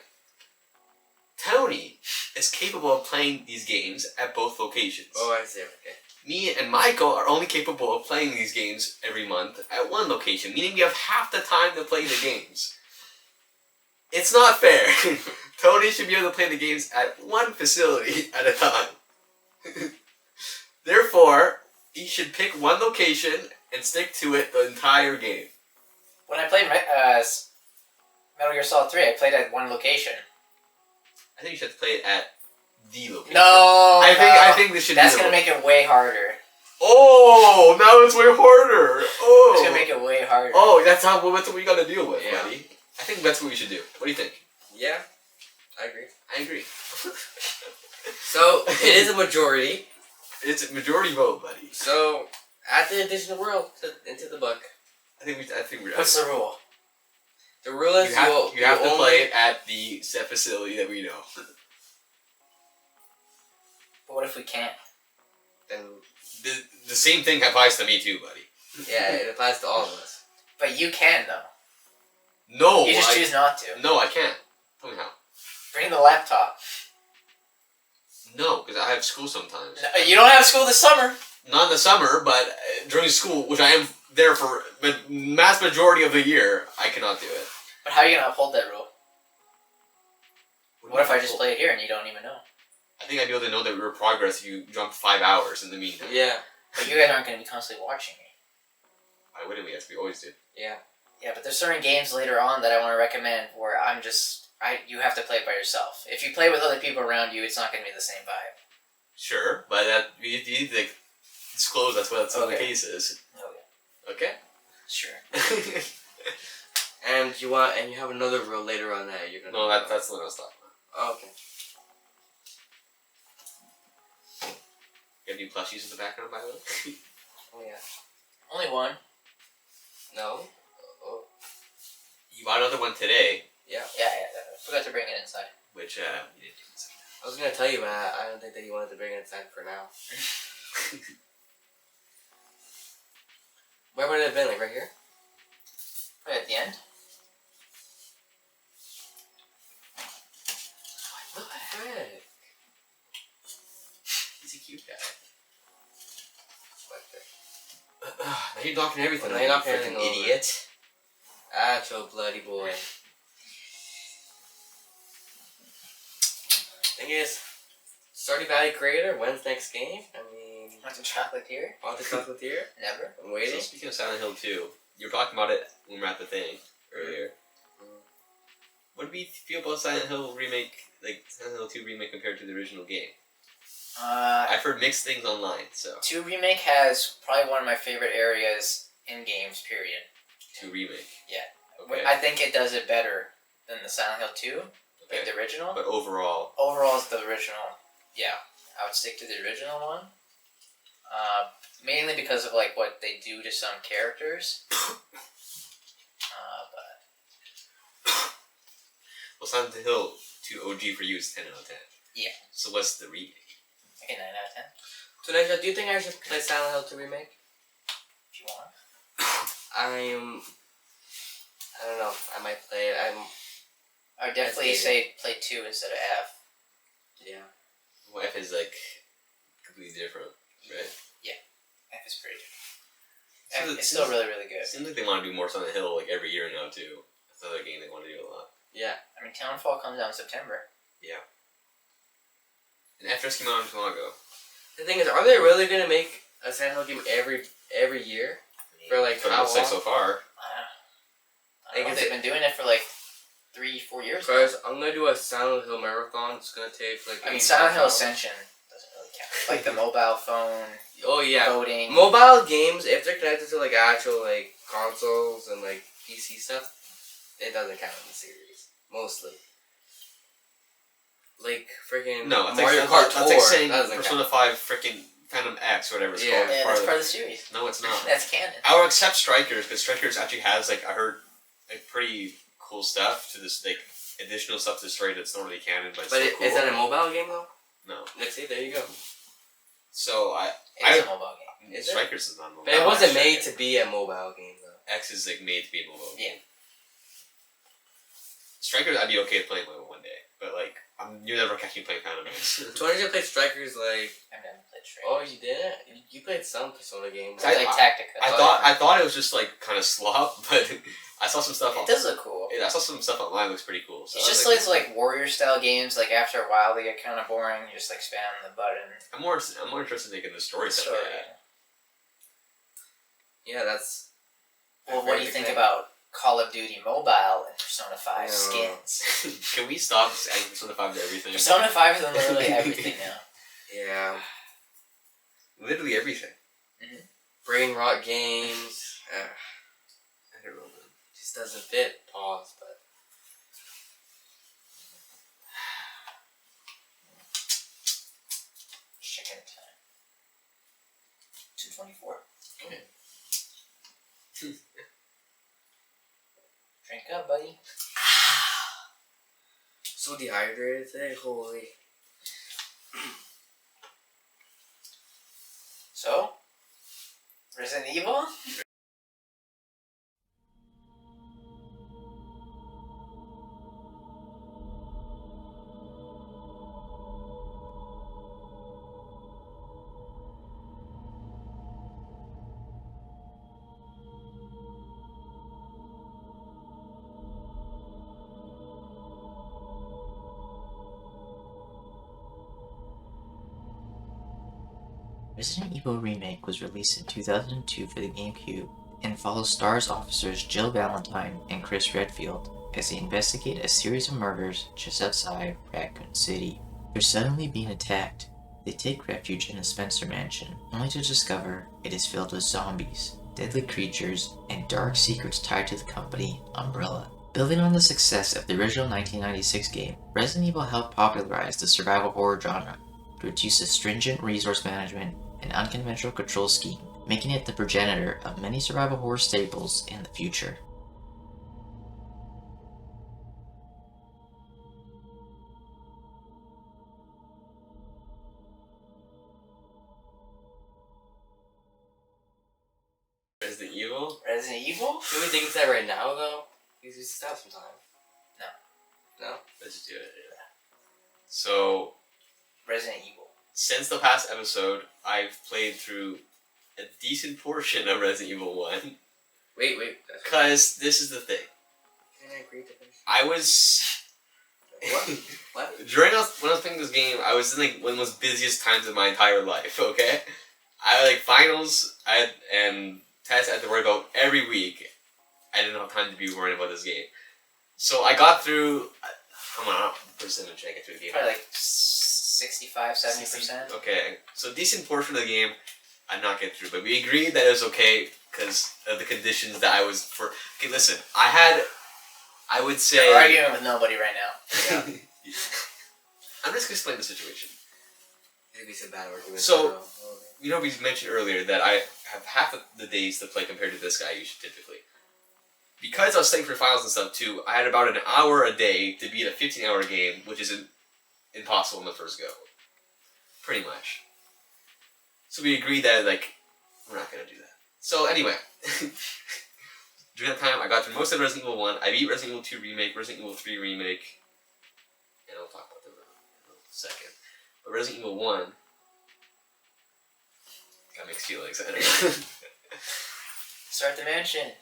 Speaker 1: Tony is capable of playing these games at both locations.
Speaker 3: Oh, I see. Okay.
Speaker 1: Me and Michael are only capable of playing these games every month at one location, meaning we have half the time to play the games. It's not fair. Tony should be able to play the games at one facility at a time. Therefore, he should pick one location and stick to it the entire game.
Speaker 2: When I played Metal Gear Solid 3, I played at one location.
Speaker 1: I think you should play it at the location.
Speaker 2: No,
Speaker 1: I think this should.
Speaker 2: That's gonna make it way harder.
Speaker 1: Oh, now it's way harder. Oh,
Speaker 2: it's gonna make it way harder.
Speaker 1: Oh, that's what we gotta deal with, buddy. I think that's what we should do. What do you think?
Speaker 3: Yeah, I agree.
Speaker 1: I agree.
Speaker 3: So it is a majority.
Speaker 1: It's a majority vote, buddy.
Speaker 3: So add the additional world into the book.
Speaker 1: I think we're.
Speaker 2: What's the rule?
Speaker 3: The rule is
Speaker 1: you have to play it at the set facility that we know.
Speaker 2: But what if we can't?
Speaker 3: Then
Speaker 1: the same thing applies to me too, buddy.
Speaker 3: Yeah, it applies to all of us.
Speaker 2: But you can though.
Speaker 1: No,
Speaker 2: you just choose not to.
Speaker 1: No, I can't. Tell me how.
Speaker 2: Bring the laptop.
Speaker 1: No, because I have school sometimes.
Speaker 2: No, you don't have school this summer.
Speaker 1: Not in the summer, but during school, which I am there for the mass majority of the year, I cannot do it.
Speaker 2: But how are you gonna uphold that rule? What if I just play it here and you don't even know?
Speaker 1: I think I'd be able to know that we were progress if you jumped 5 hours in the meantime.
Speaker 3: Yeah.
Speaker 2: But you guys aren't going to be constantly watching me.
Speaker 1: Why wouldn't we? As we always do.
Speaker 3: Yeah.
Speaker 2: Yeah, but there's certain games later on that I want to recommend where you have to play it by yourself. If you play with other people around you, it's not going to be the same vibe.
Speaker 1: Sure, but you need to disclose that's what the case is.
Speaker 2: Okay.
Speaker 1: Okay?
Speaker 2: Sure.
Speaker 3: And you have another rule later on that you're gonna.
Speaker 1: No, that's what I was talking about.
Speaker 3: Oh, okay.
Speaker 1: You have any plushies in the background, by the way?
Speaker 3: Oh yeah.
Speaker 2: Only one.
Speaker 3: No. Oh.
Speaker 1: You bought another one today.
Speaker 3: Yeah.
Speaker 2: Yeah. I forgot to bring it inside.
Speaker 1: Which you didn't do inside.
Speaker 3: I was gonna tell you, but I don't think that you wanted to bring it inside for now. Where would it have been? Like right here?
Speaker 2: Right at the end.
Speaker 3: What the heck?
Speaker 1: He's a cute guy.
Speaker 3: What the?
Speaker 1: Now you're knocking everything.
Speaker 3: Now you're knocking everything over.
Speaker 1: Idiot.
Speaker 3: Actual bloody boy. Thing is, Stardew Valley creator, when's next game? I mean...
Speaker 2: Want the chocolatier?
Speaker 3: Want the chocolatier?
Speaker 2: Never.
Speaker 3: I'm waiting.
Speaker 1: So speaking of Silent Hill 2, you were talking about it when we were at the thing earlier. What do we feel about Silent Hill remake, like Silent Hill 2 remake compared to the original game? I've heard mixed things online, so...
Speaker 2: 2 Remake has probably one of my favorite areas in games, period.
Speaker 1: 2 remake?
Speaker 2: Yeah.
Speaker 1: Okay.
Speaker 2: I think it does it better than the Silent Hill 2,
Speaker 1: Okay.
Speaker 2: like the original.
Speaker 1: But overall...
Speaker 2: Overall, it's the original. Yeah. I would stick to the original one. Mainly because of like what they do to some characters.
Speaker 1: Well, Silent Hill 2 OG for you is 10 out of 10.
Speaker 2: Yeah.
Speaker 1: So what's the remake?
Speaker 2: Like a 9 out of 10.
Speaker 3: So Ninja, do you think I should play Silent Hill 2 remake?
Speaker 2: If you want.
Speaker 3: I don't know. I might play it.
Speaker 2: I would definitely say play 2 instead of F.
Speaker 3: Yeah.
Speaker 1: Well, F is like completely different, right?
Speaker 2: Yeah. F is pretty
Speaker 1: So
Speaker 2: different. It's still really, really good.
Speaker 1: It seems like they want to do more Silent Hill like every year now too. That's another game they want to do a lot.
Speaker 3: Yeah.
Speaker 2: I mean, Townfall comes out in September.
Speaker 1: Yeah. And F just came out not too long ago.
Speaker 3: The thing is, are they really gonna make a Silent Hill game every year? For like
Speaker 1: But it
Speaker 3: how
Speaker 1: looks
Speaker 3: long?
Speaker 1: like so far.
Speaker 2: I don't know. They've been doing it for like 3-4 years.
Speaker 3: Because I'm gonna do a Silent Hill marathon. It's gonna take like.
Speaker 2: I mean, Silent Hill Ascension doesn't really count. Like the mobile phone.
Speaker 3: Oh yeah.
Speaker 2: Voting.
Speaker 3: Mobile games, if they're connected to like actual like consoles and like PC stuff, it doesn't count in the series. Mostly. Like freaking
Speaker 1: No, that's
Speaker 3: Mario
Speaker 1: like,
Speaker 3: Kart
Speaker 1: that's
Speaker 3: Tour.
Speaker 1: like saying
Speaker 3: that doesn't
Speaker 1: Persona
Speaker 3: count.
Speaker 1: 5 freaking Phantom X, whatever it's
Speaker 3: Yeah.
Speaker 1: called.
Speaker 2: Yeah, that's part of the series.
Speaker 1: No, it's not.
Speaker 2: That's canon.
Speaker 1: I would accept Strikers, because Strikers actually has, like, I heard, like, pretty cool stuff to this, like, additional stuff to the story that's not really canon, but it's
Speaker 3: But
Speaker 1: still cool.
Speaker 3: is that a mobile game though?
Speaker 1: No.
Speaker 3: Let's see, there you go.
Speaker 1: So,
Speaker 2: It's a mobile game.
Speaker 3: Is it?
Speaker 1: Strikers is not mobile.
Speaker 3: But it wasn't made to be a mobile game though.
Speaker 1: X is, like, made to be a mobile game.
Speaker 2: Yeah.
Speaker 1: Strikers, I'd be okay with playing one day, but, like, you'll never catch me playing Phantom X.
Speaker 3: Tony just played Strikers like.
Speaker 2: I've never played Strikers.
Speaker 3: Oh, you didn't? You played some Persona games.
Speaker 2: It's like Tactica.
Speaker 1: I thought it was just, like, kind of slop, but I saw some stuff
Speaker 2: It does look cool.
Speaker 1: I saw some stuff online. It looks pretty cool. So
Speaker 2: It's just like warrior style games. Like after a while, they get kind of boring. You just like spam the button.
Speaker 1: I'm more interested in the story stuff.
Speaker 3: Yeah, that's.
Speaker 2: Well, what do you think about Call of Duty Mobile and Persona 5 skins?
Speaker 1: Can we stop adding Persona 5 to everything?
Speaker 2: Persona 5 is literally everything now.
Speaker 3: Yeah.
Speaker 1: Literally everything.
Speaker 2: Mm-hmm.
Speaker 3: Brain rot games.
Speaker 1: I don't know, man.
Speaker 3: Just doesn't fit. Pause, but.
Speaker 2: Chicken time. 2:24. Drink up, buddy.
Speaker 3: So dehydrated today, holy.
Speaker 2: So, Resident Evil? Resident Evil Remake was released in 2002 for the GameCube and follows STARS officers Jill Valentine and Chris Redfield as they investigate a series of murders just outside Raccoon City. They're suddenly being attacked. They take refuge in a Spencer mansion, only to discover it is filled with zombies, deadly creatures, and dark secrets tied to the company Umbrella. Building on the success of the original 1996 game, Resident Evil helped popularize the survival horror genre through its use of stringent resource management and unconventional control scheme, making it the progenitor of many survival horror staples in the future.
Speaker 1: Resident Evil?
Speaker 2: Resident Evil?
Speaker 3: Should we dig into that right now, though? Because we still have some time. No?
Speaker 1: Let's just do it. Yeah. So,
Speaker 2: Resident Evil.
Speaker 1: Since the past episode, I've played through a decent portion of Resident Evil 1.
Speaker 3: Wait.
Speaker 1: Because this is the thing.
Speaker 3: Can I agree to finish?
Speaker 1: I was...
Speaker 3: What?
Speaker 1: when I was playing this game, I was in like one of the most busiest times of my entire life, okay? I had like finals and tests I had to worry about every week. I didn't have time to be worrying about this game. So I got through... Come on, percentage I get through the game.
Speaker 2: Probably like 65, 70%.
Speaker 1: Okay, so a decent portion of the game I not get through, but we agreed that it was okay because of the conditions that I was for. Okay, listen, I would say.
Speaker 2: You're arguing with nobody right now.
Speaker 1: Yeah. I'm just gonna explain the situation.
Speaker 3: Maybe some bad argument.
Speaker 1: So, you know, we mentioned earlier that I have half of the days to play compared to this guy usually typically. Because I was studying for finals and stuff too, I had about an hour a day to beat a 15-hour game, which is impossible in the first go. Pretty much. So we agreed that, like, we're not going to do that. So anyway, during that time, I got through most of Resident Evil 1. I beat Resident Evil 2 Remake, Resident Evil 3 Remake, and I'll talk about them in a second. But Resident Evil 1 got mixed feelings. I don't know.
Speaker 2: Start the mansion.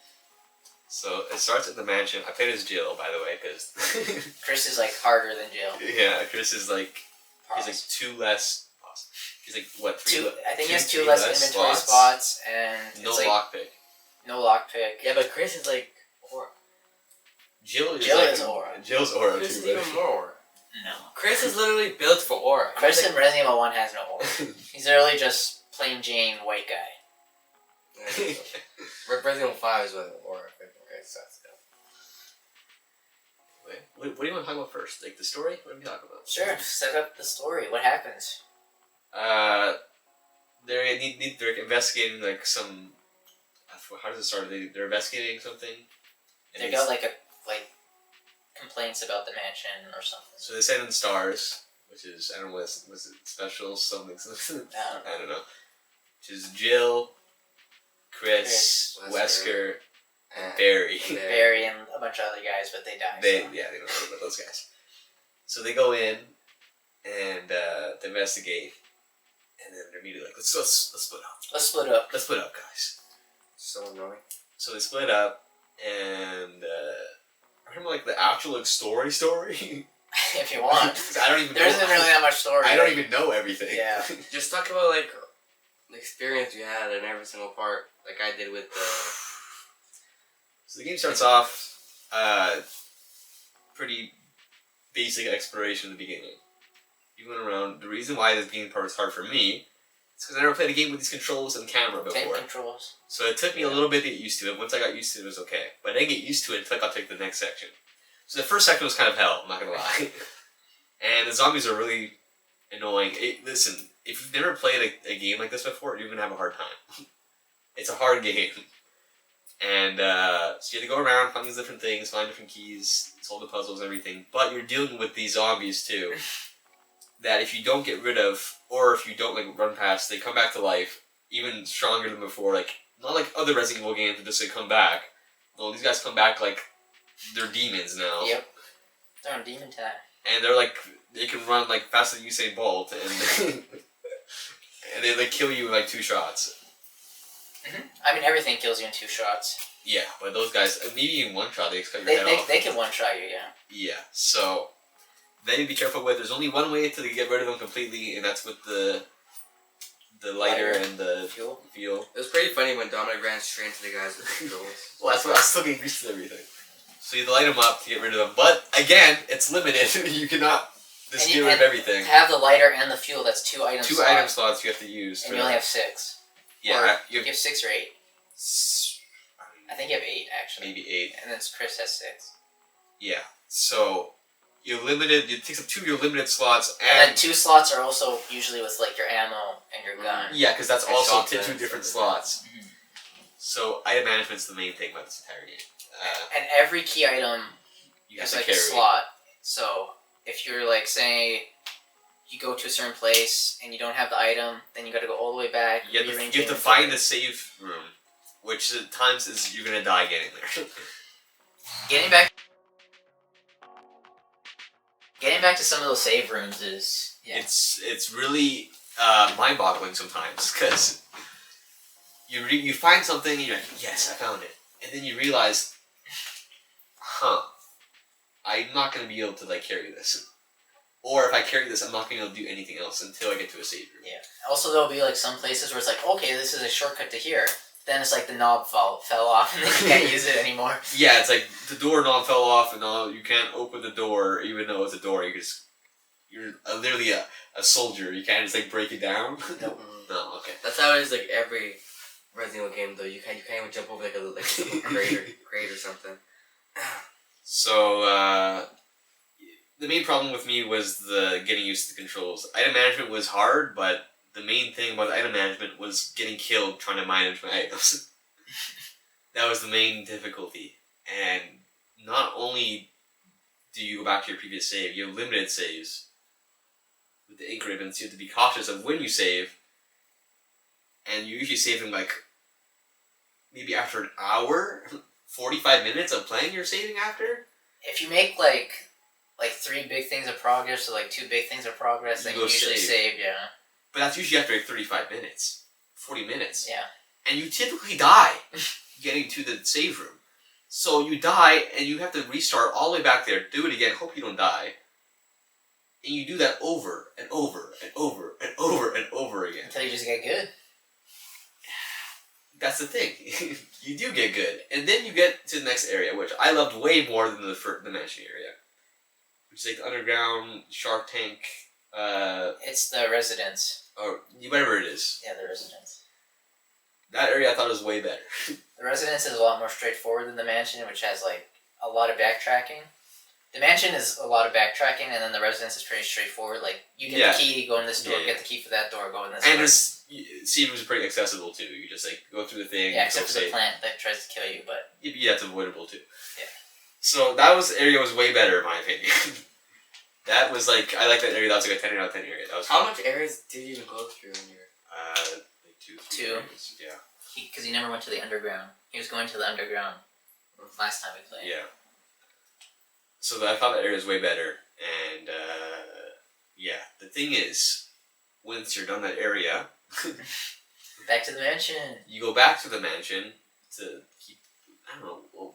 Speaker 1: So it starts at the mansion. I played as Jill, by the way, because
Speaker 2: Chris is like harder than Jill.
Speaker 1: Yeah, Chris is like he's like two less. He's like what?
Speaker 2: I think he has two less inventory spots and
Speaker 1: no
Speaker 2: like,
Speaker 1: lockpick.
Speaker 2: No lockpick.
Speaker 3: Yeah, but Chris is like aura.
Speaker 1: Jill is
Speaker 2: aura.
Speaker 1: Jill's aura
Speaker 3: Chris
Speaker 1: too.
Speaker 3: is even more aura.
Speaker 2: No.
Speaker 3: Chris is literally built for aura.
Speaker 2: Chris in Resident Evil 1 has no aura. He's literally just plain Jane white guy.
Speaker 3: Resident Evil 5 is with aura.
Speaker 1: What do you want to talk about first? Like the story? What do we talk about?
Speaker 2: Sure, set up the story. What happens?
Speaker 1: They're investigating like some. How does it start? They're investigating something.
Speaker 2: They got like complaints about the mansion or something.
Speaker 1: So they send in STARS, which is I don't know was it special something I don't know. Which is Jill, Chris, Wesker, and Barry.
Speaker 2: Barry and a bunch of other guys, but they die.
Speaker 1: They don't know about those guys. So they go in and they investigate, and then they're immediately like, let's split up.
Speaker 2: Let's split up.
Speaker 1: Let's split up, guys.
Speaker 3: So annoying.
Speaker 1: So they split up, and I remember like the actual like story.
Speaker 2: If you want.
Speaker 1: I don't even.
Speaker 2: There isn't really that much story.
Speaker 1: I don't even know everything.
Speaker 2: Yeah.
Speaker 3: Just talk about like the experience you had in every single part, like I did with the.
Speaker 1: So the game starts off pretty basic exploration in the beginning. You went around. The reason why this game part was hard for me is because I never played a game with these controls and camera before.
Speaker 2: Same controls.
Speaker 1: So it took me a little bit to get used to it. Once I got used to it, it was okay. But I didn't get used to it until I got to the next section. So the first section was kind of hell, I'm not going to lie. And the zombies are really annoying. Listen, if you've never played a game like this before, you're going to have a hard time. It's a hard game. And so you have to go around, find these different things, find different keys, solve the puzzles and everything. But you're dealing with these zombies too. That if you don't get rid of, or if you don't like run past, they come back to life even stronger than before. Like not like other Resident Evil games that just come back. No, these guys come back like they're demons now.
Speaker 2: Yep. They're on demon time.
Speaker 1: And they're like they can run like faster than Usain Bolt, and and they like kill you in like 2 shots.
Speaker 2: Mm-hmm. I mean, everything kills you in 2 shots.
Speaker 1: Yeah, but those guys, maybe in 1 shot, they just cut your head off.
Speaker 2: They can one-shot you, yeah.
Speaker 1: Yeah, so then you be careful with. There's only one way to get rid of them completely, and that's with the the lighter and the
Speaker 2: fuel.
Speaker 3: It was pretty funny when Dominic ran straight into the guys with the controls.
Speaker 1: Well, that's why I was still getting used to everything. So you light them up to get rid of them, but again, it's limited. You cannot just get rid of everything.
Speaker 2: To have the lighter and the fuel, that's 2 items.
Speaker 1: 2 item slots you have to use.
Speaker 2: And you only have 6.
Speaker 1: Yeah,
Speaker 2: you have 6 or 8. I think you have 8 actually.
Speaker 1: Maybe 8.
Speaker 2: And then Chris has 6.
Speaker 1: Yeah. So you're limited. It takes up 2 of your limited slots,
Speaker 2: and then 2 slots are also usually with like your ammo and your gun.
Speaker 1: Yeah, because that's
Speaker 3: and
Speaker 1: also 2 different slots.
Speaker 2: Mm-hmm.
Speaker 1: So item management's the main thing about this entire game.
Speaker 2: And every key item is like a slot. So if you're like, say, you go to a certain place and you don't have the item, then you got to go all the way back.
Speaker 1: You have to find the save room, which at times is you're gonna die getting there.
Speaker 2: Getting back to some of those save rooms is
Speaker 1: it's really mind-boggling sometimes because you find something and you're like, yes, I found it, and then you realize, I'm not gonna be able to like carry this, or if I carry this, I'm not gonna be able to do anything else until I get to a save room.
Speaker 2: Yeah. Also, there'll be like some places where it's like, okay, this is a shortcut to here. Then it's like the knob fell off and then you can't use it anymore.
Speaker 1: Yeah, it's like the door knob fell off and you can't open the door even though it's a door. You're literally a soldier. You can't just like break it down.
Speaker 2: Nope.
Speaker 1: No, okay.
Speaker 3: That's how it is like every Resident Evil game though. You can't even jump over like a crate or something.
Speaker 1: So the main problem with me was the getting used to the controls. Item management was hard, but the main thing about item management was getting killed trying to manage my items. That was the main difficulty. And not only do you go back to your previous save, you have limited saves. With the ink ribbons, you have to be cautious of when you save. And you usually save them like maybe after an hour, 45 minutes of playing you're saving after.
Speaker 2: If you make like 3 big things of progress or like 2 big things of progress, then you usually save, yeah.
Speaker 1: But that's usually after like 35 minutes, 40 minutes.
Speaker 2: Yeah.
Speaker 1: And you typically die getting to the save room. So you die and you have to restart all the way back there, do it again, hope you don't die. And you do that over and over and over and over and over again.
Speaker 2: Until you just get good.
Speaker 1: That's the thing. You do get good. And then you get to the next area, which I loved way more than the mansion area. Which is like the underground Shark Tank.
Speaker 2: It's the residence.
Speaker 1: Or whatever it is.
Speaker 2: Yeah, the residence.
Speaker 1: That area I thought was way better.
Speaker 2: The residence is a lot more straightforward than the mansion, which has like a lot of backtracking. The mansion is a lot of backtracking, and then the residence is pretty straightforward. Like, you get the key, go in this door, get the key for that door, go in this door.
Speaker 1: And Steam was pretty accessible too. You just like go through the thing.
Speaker 2: Yeah, except for the plant that tries to kill you, but
Speaker 1: that's avoidable too.
Speaker 2: Yeah.
Speaker 1: So that area was way better in my opinion. That was like I like that area. That was like a 10 out of 10 area. That was
Speaker 3: How much areas did you even go through in your?
Speaker 1: Like 2.
Speaker 2: 2.
Speaker 1: Areas. Yeah.
Speaker 2: Because he never went to the underground. He was going to the underground last time we played.
Speaker 1: Yeah. So I thought that area was way better, and yeah. The thing is, once you're done that area,
Speaker 2: back to the mansion.
Speaker 1: You go back to the mansion to keep. I don't know.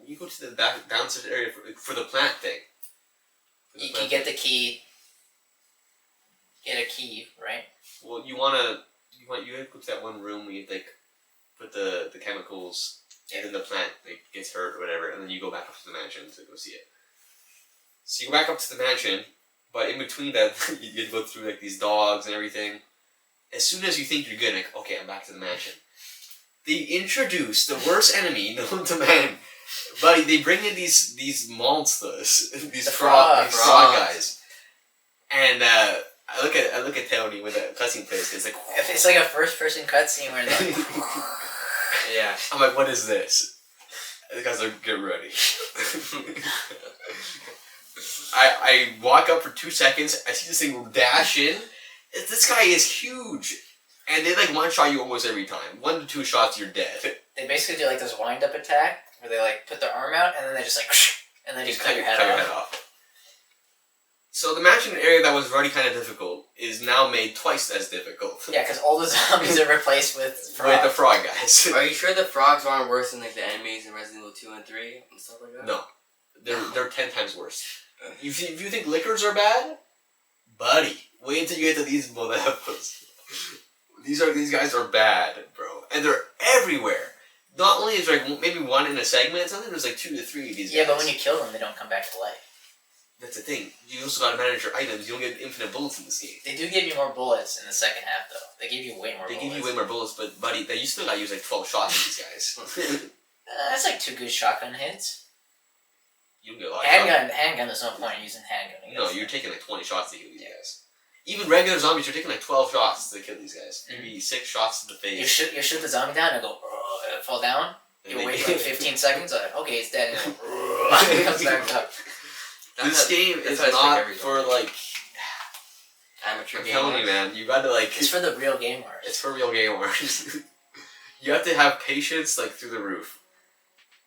Speaker 1: You go to the downstairs area for the plant thing.
Speaker 2: You can get the key. Get a key, right?
Speaker 1: Well, you have to go to that one room where you like put the chemicals, and then the plant like gets hurt or whatever, and then you go back up to the mansion to go see it. So you go back up to the mansion, but in between that, you go through like these dogs and everything. As soon as you think you're good, like, okay, I'm back to the mansion. They introduce the worst enemy known to man. Buddy, they bring in these monsters, these frog guys, and I look at Tony with a cutscene plays.
Speaker 2: It's like a first-person cutscene where they're like,
Speaker 1: yeah. I'm like, what is this? And the guy's like, get ready. I walk up for 2 seconds. I see this thing dash in. This guy is huge, and they like one-shot you almost every time. 1 to 2 shots, you're dead. They
Speaker 2: basically do like this wind-up attack where they like put their arm out and then they just like and they just cut your head off.
Speaker 1: So the mansion area that was already kind of difficult is now made twice as difficult.
Speaker 2: Yeah, because all the zombies are replaced with frogs.
Speaker 1: With the frog guys.
Speaker 3: Are you sure the frogs aren't worse than like the enemies in Resident Evil 2 and 3 and stuff like that?
Speaker 1: No, they're 10 times worse. If you think liquors are bad, buddy, wait until you get to these motherfuckers. These guys are bad, bro, and they're everywhere. Not only is there like maybe one in a segment, sometimes there's like 2 to 3 of these guys.
Speaker 2: Yeah, but when you kill them, they don't come back to life.
Speaker 1: That's the thing. You also gotta manage your items. You don't get infinite bullets in this game.
Speaker 2: They do give you more bullets in the second half, though. They give you way more bullets.
Speaker 1: They give you way more bullets, but buddy, you still gotta use like 12 shots on these guys.
Speaker 2: That's like 2 good shotgun hits.
Speaker 1: You don't get a lot of
Speaker 2: handgun, there's no point in using handgun.
Speaker 1: No, you're taking like 20 shots to kill these guys. Even regular zombies, you're taking like 12 shots to kill these guys. Maybe 6 shots to the face.
Speaker 2: You shoot the zombie down and go, fall down. You wait for like 15 seconds, like, okay, it's dead. And it comes back up.
Speaker 1: This game is not for like
Speaker 3: amateur gamers.
Speaker 1: I'm telling you, man, you gotta like.
Speaker 2: It's for the real gamers.
Speaker 1: It's for real gamers. You have to have patience like through the roof,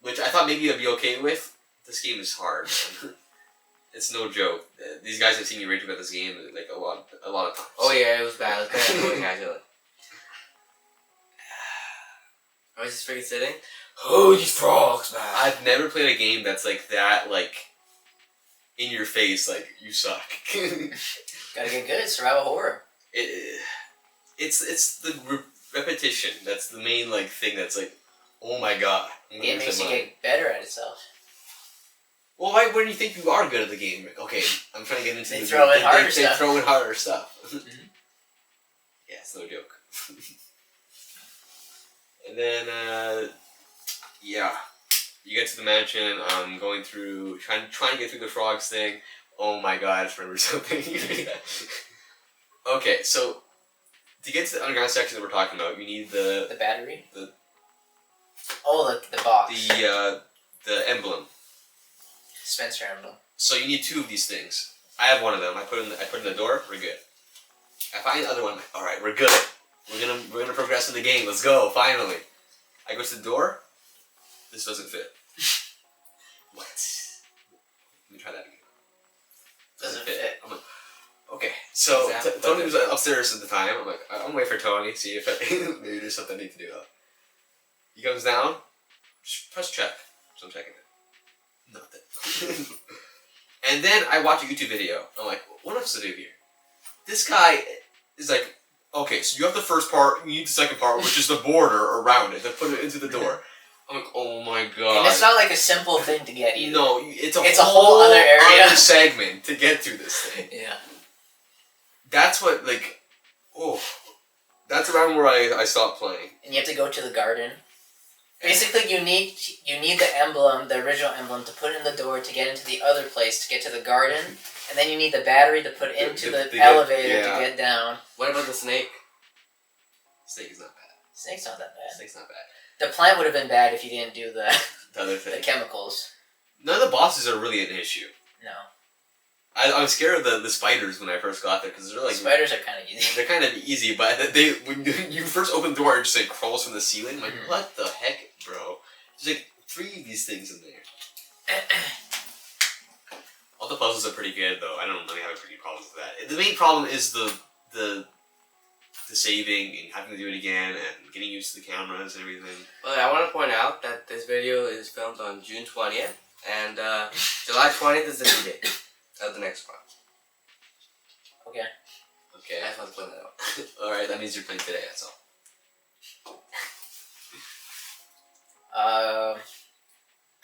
Speaker 1: which I thought maybe I'd be okay with. This game is hard. It's no joke. These guys have seen me rage about this game like a lot of times.
Speaker 3: Oh yeah, it was bad. It was kind of annoying actually. I was just freaking sitting. Oh, these frogs, man!
Speaker 1: I've never played a game that's like that, like in your face, like you suck.
Speaker 2: Gotta get good. Survival horror.
Speaker 1: It's the repetition. That's the main like thing. That's like, oh my god.
Speaker 2: It makes you get better at itself.
Speaker 1: Well, why wouldn't you think you are good at the game? Okay, I'm trying to get into
Speaker 2: They throw in harder stuff.
Speaker 1: They throw in harder stuff. Yeah, it's no joke. And then, yeah, you get to the mansion. I'm going through, trying to get through the frogs thing. Oh my god, I just remember something. Okay, so to get to the underground section that we're talking about, you need the
Speaker 2: battery. The box.
Speaker 1: The emblem.
Speaker 2: Spencer emblem. So
Speaker 1: you need 2 of these things. I have one of them. I put in the door. We're good. I find the other one. All right, we're good. We're gonna progress in the game. Let's go. Finally. I go to the door. This doesn't fit. What? Let me try that again.
Speaker 2: Doesn't fit.
Speaker 1: I'm like, okay. So Tony was upstairs at the time. I'm like, I'm waiting for Tony. See if maybe there's something I need to do. He comes down. Just press check. So I'm checking it. Nothing. And then I watch a YouTube video. I'm like, what else to do here? This guy is like, okay, so you have the first part, you need the second part, which is the border around it to put it into the door. I'm like, oh my god.
Speaker 2: And it's not like a simple thing to get either.
Speaker 1: No, it's a
Speaker 2: whole other area.
Speaker 1: Other segment to get to this thing.
Speaker 2: Yeah.
Speaker 1: That's what, like, that's around where I stopped playing.
Speaker 2: And you have to go to the garden. Basically, you need the emblem, the original emblem, to put in the door to get into the other place to get to the garden, and then you need the battery to put into the elevator to get down.
Speaker 3: What about the snake?
Speaker 1: Snake is not bad.
Speaker 2: Snake's not that bad.
Speaker 1: Snake's not bad.
Speaker 2: The plant would have been bad if you didn't do the
Speaker 1: other thing.
Speaker 2: The chemicals.
Speaker 1: None of the bosses are really an issue.
Speaker 2: No.
Speaker 1: I was scared of the spiders when I first got there because they're like
Speaker 2: spiders are kind of easy.
Speaker 1: They're kind of easy, but when you first open the door, it just like crawls from the ceiling. I'm like, what the heck, bro? There's like 3 of these things in there. All the puzzles are pretty good though. I don't really have any problems with that. The main problem is the saving and having to do it again and getting used to the cameras and everything.
Speaker 3: Well, I want to point out that this video is filmed on June 20th and July 20th is the due date of the next part.
Speaker 2: Okay.
Speaker 1: Okay.
Speaker 3: I just want to point that out.
Speaker 1: Alright, that means you're playing today, that's all.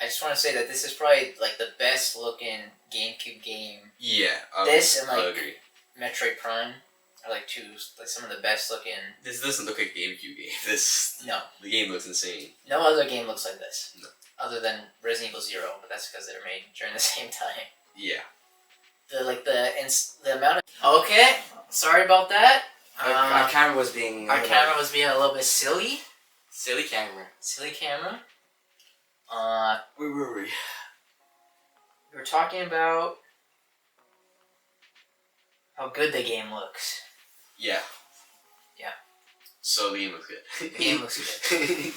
Speaker 2: I just want to say that this is probably like the best looking GameCube game.
Speaker 1: Yeah,
Speaker 2: this and
Speaker 1: I
Speaker 2: like
Speaker 1: agree.
Speaker 2: Metroid Prime are like some of the best looking.
Speaker 1: This doesn't look like a GameCube game. The game looks insane.
Speaker 2: No other game looks like this.
Speaker 1: No.
Speaker 2: Other than Resident Evil 0, but that's because they're made during the same time.
Speaker 1: Yeah.
Speaker 2: The amount of. Okay, sorry about that.
Speaker 3: Our camera was being.
Speaker 2: Our camera was being a little bit silly.
Speaker 3: Silly camera.
Speaker 2: Silly camera.
Speaker 1: Where were we?
Speaker 2: We were talking about how good the game looks.
Speaker 1: Yeah.
Speaker 2: Yeah.
Speaker 1: So the game looks good.
Speaker 2: The game looks good.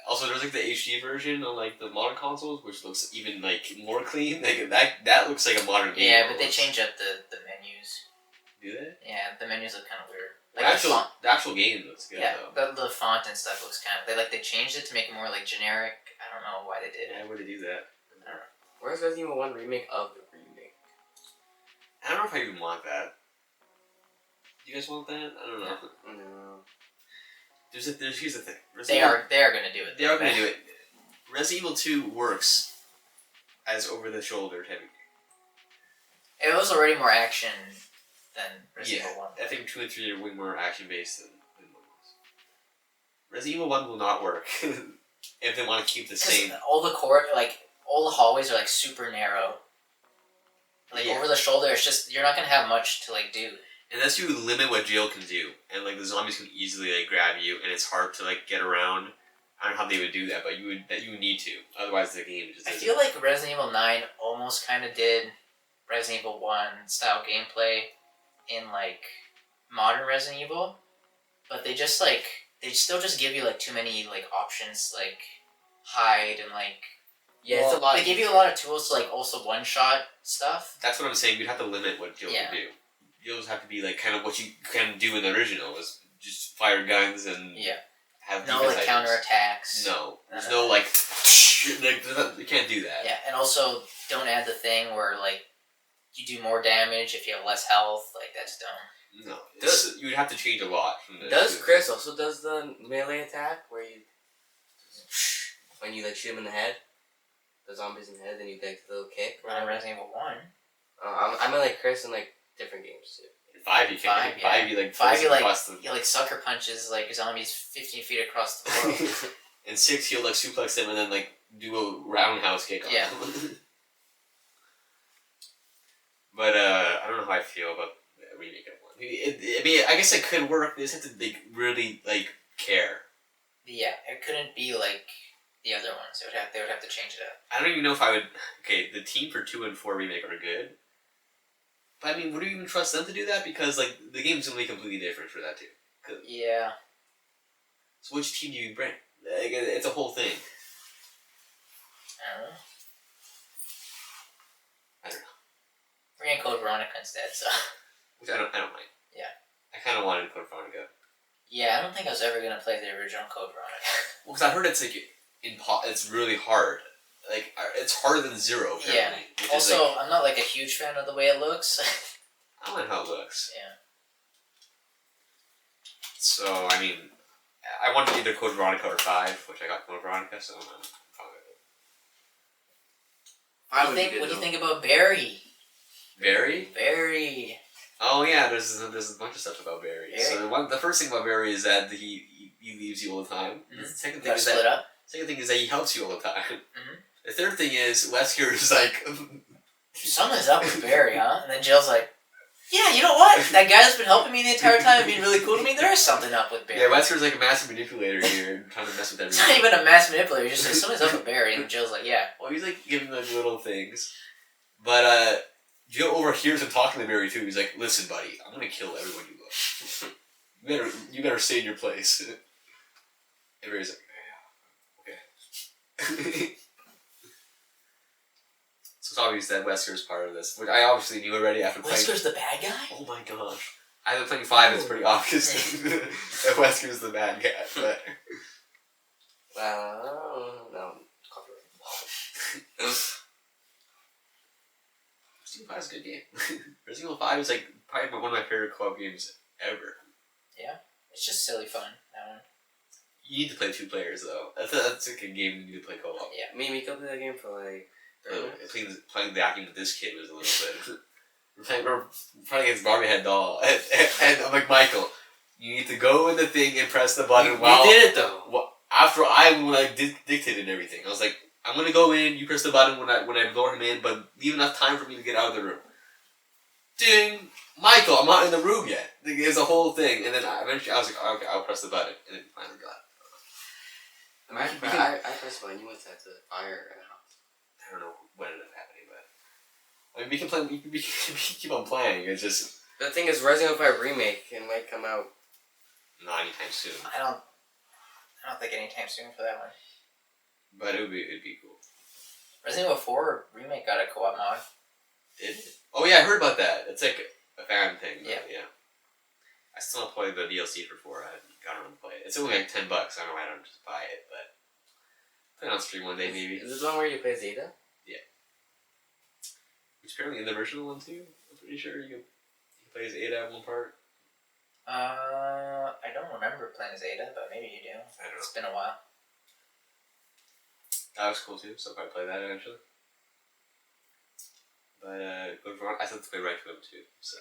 Speaker 1: Also, there's like the HD version on like the modern consoles, which looks even like more clean. Like that looks like a modern game.
Speaker 2: Yeah, but they change up the menus.
Speaker 1: Do they?
Speaker 2: Yeah, the menus look kind of weird.
Speaker 1: Like the actual game looks good.
Speaker 2: Yeah,
Speaker 1: though.
Speaker 2: the font and stuff looks kind of they changed it to make it more like generic. I don't know why they did it.
Speaker 1: Why would they do that?
Speaker 2: I don't know.
Speaker 3: Where's Resident Evil 1 remake of the remake?
Speaker 1: I don't know if I even want that. You guys want that? I don't know.
Speaker 3: No.
Speaker 1: Here's the thing.
Speaker 2: They are gonna do it.
Speaker 1: They are gonna do it. Resident Evil 2 works as over-the-shoulder heavy.
Speaker 2: It was already more action than Resident Evil 1.
Speaker 1: I think 2 and 3 are way more action-based than 1 was. Resident Evil 1 will not work if they want to keep the same.
Speaker 2: All the hallways are like super narrow. Like over the shoulder, it's just you're not gonna have much to like do.
Speaker 1: Unless you limit what Jill can do, and like the zombies can easily like grab you, and it's hard to like get around. I don't know how they would do that, but you would need to. Otherwise, the game just.
Speaker 2: I feel like Resident Evil 9 almost kind of did Resident Evil 1 style gameplay in like modern Resident Evil, but they still just give you like too many like options, like hide and like. Yeah, it's a lot. They give you a lot of tools to like also one shot stuff.
Speaker 1: That's what I'm saying. You'd have to limit what Jill can do. Jill's have to be like kind of what you can do in the original is just fire guns and have
Speaker 2: no like counterattacks.
Speaker 1: No, there's no like you can't do that.
Speaker 2: Yeah, and also don't add the thing where like you do more damage if you have less health. Like that's dumb.
Speaker 1: No, you would have to change a lot.
Speaker 3: Does Chris also does the melee attack where you when you like shoot him in the head? The zombies in the head, then you take the little kick.
Speaker 2: Run Resident Evil 1.
Speaker 3: I mean like Chris in like different games too.
Speaker 1: In 5 you can't. In 5
Speaker 2: you like sucker punches like zombies 15 feet across the world.
Speaker 1: In 6 you'll like suplex them and then like do a roundhouse kick on them. But I don't know how I feel about the remake of 1. I mean, I guess it could work. They just have to really like care.
Speaker 2: Yeah, it couldn't be like the other ones. They would have to change it up.
Speaker 1: I don't even know if I would. Okay, the team for 2 and 4 remake are good, but I mean, would you even trust them to do that? Because like the game's gonna be completely different for that too.
Speaker 2: Yeah.
Speaker 1: So which team do you bring? Like, it's a whole thing.
Speaker 2: I don't know.
Speaker 1: I don't know.
Speaker 2: We're in Code Veronica instead, so.
Speaker 1: Which I don't mind.
Speaker 2: Yeah.
Speaker 1: I kind of wanted Code Veronica.
Speaker 2: Yeah, I don't think I was ever gonna play the original Code Veronica.
Speaker 1: Well, because I heard it's like it's really hard. Like it's harder than 0. Apparently,
Speaker 2: yeah. Also, I'm not like a huge fan of the way it looks.
Speaker 1: I don't like how it looks.
Speaker 2: Yeah.
Speaker 1: So I mean, I wanted either Code Veronica or 5, which I got Code Veronica, so I'm
Speaker 2: probably. What do you think about Barry?
Speaker 1: Barry?
Speaker 2: Barry.
Speaker 1: Oh yeah, there's a bunch of stuff about Barry. So the first thing about Barry is that he leaves you all the time.
Speaker 2: Mm-hmm.
Speaker 1: The second thing is that he helps you all the time.
Speaker 2: Mm-hmm.
Speaker 1: The third thing is Wesker is like
Speaker 2: something's up with Barry, huh? And then Jill's like, yeah, you know what? That guy that's been helping me the entire time and being really cool to me, there is something up with Barry.
Speaker 1: Yeah, Wesker's like a massive manipulator here, trying to mess with everything.
Speaker 2: It's not even a mass manipulator, he's just like, something's up with Barry, and Jill's like, yeah.
Speaker 1: Well, he's like giving like little things. But Jill overhears him talking to Barry too. He's like, listen, buddy, I'm gonna kill everyone you love. You better stay in your place. And Barry's like, yeah, okay. So it's obvious that Wesker's part of this, which I obviously knew already after playing.
Speaker 2: Wesker's the bad guy?
Speaker 1: Oh my gosh. After playing 5, it's pretty obvious that Wesker's the bad guy, but...
Speaker 3: no.
Speaker 1: Resident Evil 5 is a good game. Resident Evil 5 is like probably one of my favorite co-op games ever.
Speaker 2: Yeah, it's just silly fun, that one.
Speaker 1: You need to play 2 players though. That's like a game you need to play co-op.
Speaker 2: Yeah.
Speaker 3: We could play that game for like...
Speaker 1: Playing the acting with this kid was a little bit... We're playing against Barbie Head Doll, and I'm like, Michael, you need to go in the thing and press the button while...
Speaker 3: You did it though!
Speaker 1: After I dictated everything. I was like, I'm gonna go in, you press the button when I lure him in, but leave enough time for me to get out of the room. Ding! Michael, I'm not in the room yet. There's a whole thing, and then eventually I was like, okay, I'll press the button, and then finally got it.
Speaker 3: I pressed the button, you went to fire a house.
Speaker 1: I don't know what ended up happening, but... I mean, we can play, we can keep on playing, it's just...
Speaker 3: The thing is, Resident Evil 5 Remake, it might come out...
Speaker 1: Not anytime soon.
Speaker 2: I don't think anytime soon for that one.
Speaker 1: But it'd be cool.
Speaker 2: Resident Evil 4 Remake got a co-op mod.
Speaker 1: Did it? Oh yeah, I heard about that. It's like a fan thing.
Speaker 2: Yeah.
Speaker 1: I still haven't played the DLC for 4. I haven't got around to play it. It's only like $10. I don't know why I don't just buy it, but... Play it on stream one day, maybe.
Speaker 3: Is this one where you play Zeta?
Speaker 1: Yeah. Which apparently in the original one too. I'm pretty sure you can play as Ada at one part.
Speaker 2: I don't remember playing Zeta, but maybe you do.
Speaker 1: I don't know.
Speaker 2: It's been a while.
Speaker 1: That was cool too, so I'll probably play that eventually. But I still have to play Right to him too, so.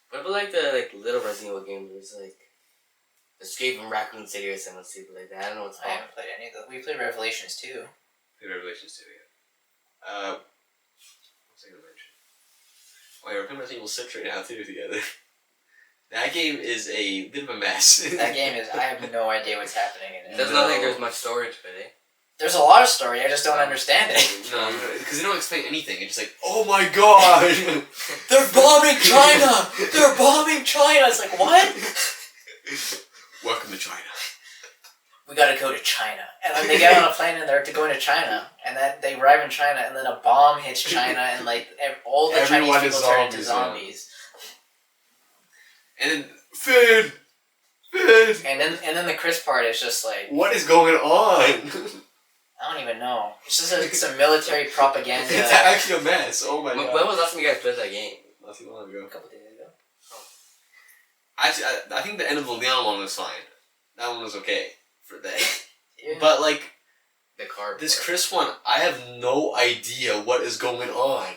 Speaker 3: What about like the little Resident Evil game where it's like Escape from Raccoon City or something stupid like that? I don't know what's
Speaker 2: I
Speaker 3: called.
Speaker 2: haven't played any of those. We played Revelations 2.
Speaker 1: Played Revelations 2, yeah. What was I going to mention? Oh, yeah, we're playing Resident Evil 6 right now too together. That game is a bit of a mess.
Speaker 2: That game is, I have no idea what's happening in it.
Speaker 3: Doesn't look like there's much story to it, eh?
Speaker 2: There's a lot of story, I just don't understand it.
Speaker 1: No, because they don't explain anything. It's just like, oh my god!
Speaker 2: They're bombing China! They're bombing China! It's like, what?
Speaker 1: Welcome to China.
Speaker 2: We gotta go to China. And then they get on a plane and they're going to China. And then they arrive in China and then a bomb hits China and like all the
Speaker 1: Everyone
Speaker 2: Chinese people turn into zombies.
Speaker 1: And then, Finn!
Speaker 2: And then the Chris part is just like...
Speaker 1: What is going on?
Speaker 2: I don't even know. It's just some military propaganda.
Speaker 1: It's actually a mess. Oh my god.
Speaker 3: When was the last time you guys played that game?
Speaker 1: Not too long ago.
Speaker 2: A couple days ago.
Speaker 1: Oh. Actually, I think the end of the Leon one was fine. That one was okay for that.
Speaker 2: Yeah.
Speaker 1: But like,
Speaker 3: The card.
Speaker 1: this Chris one, I have no idea what is going on.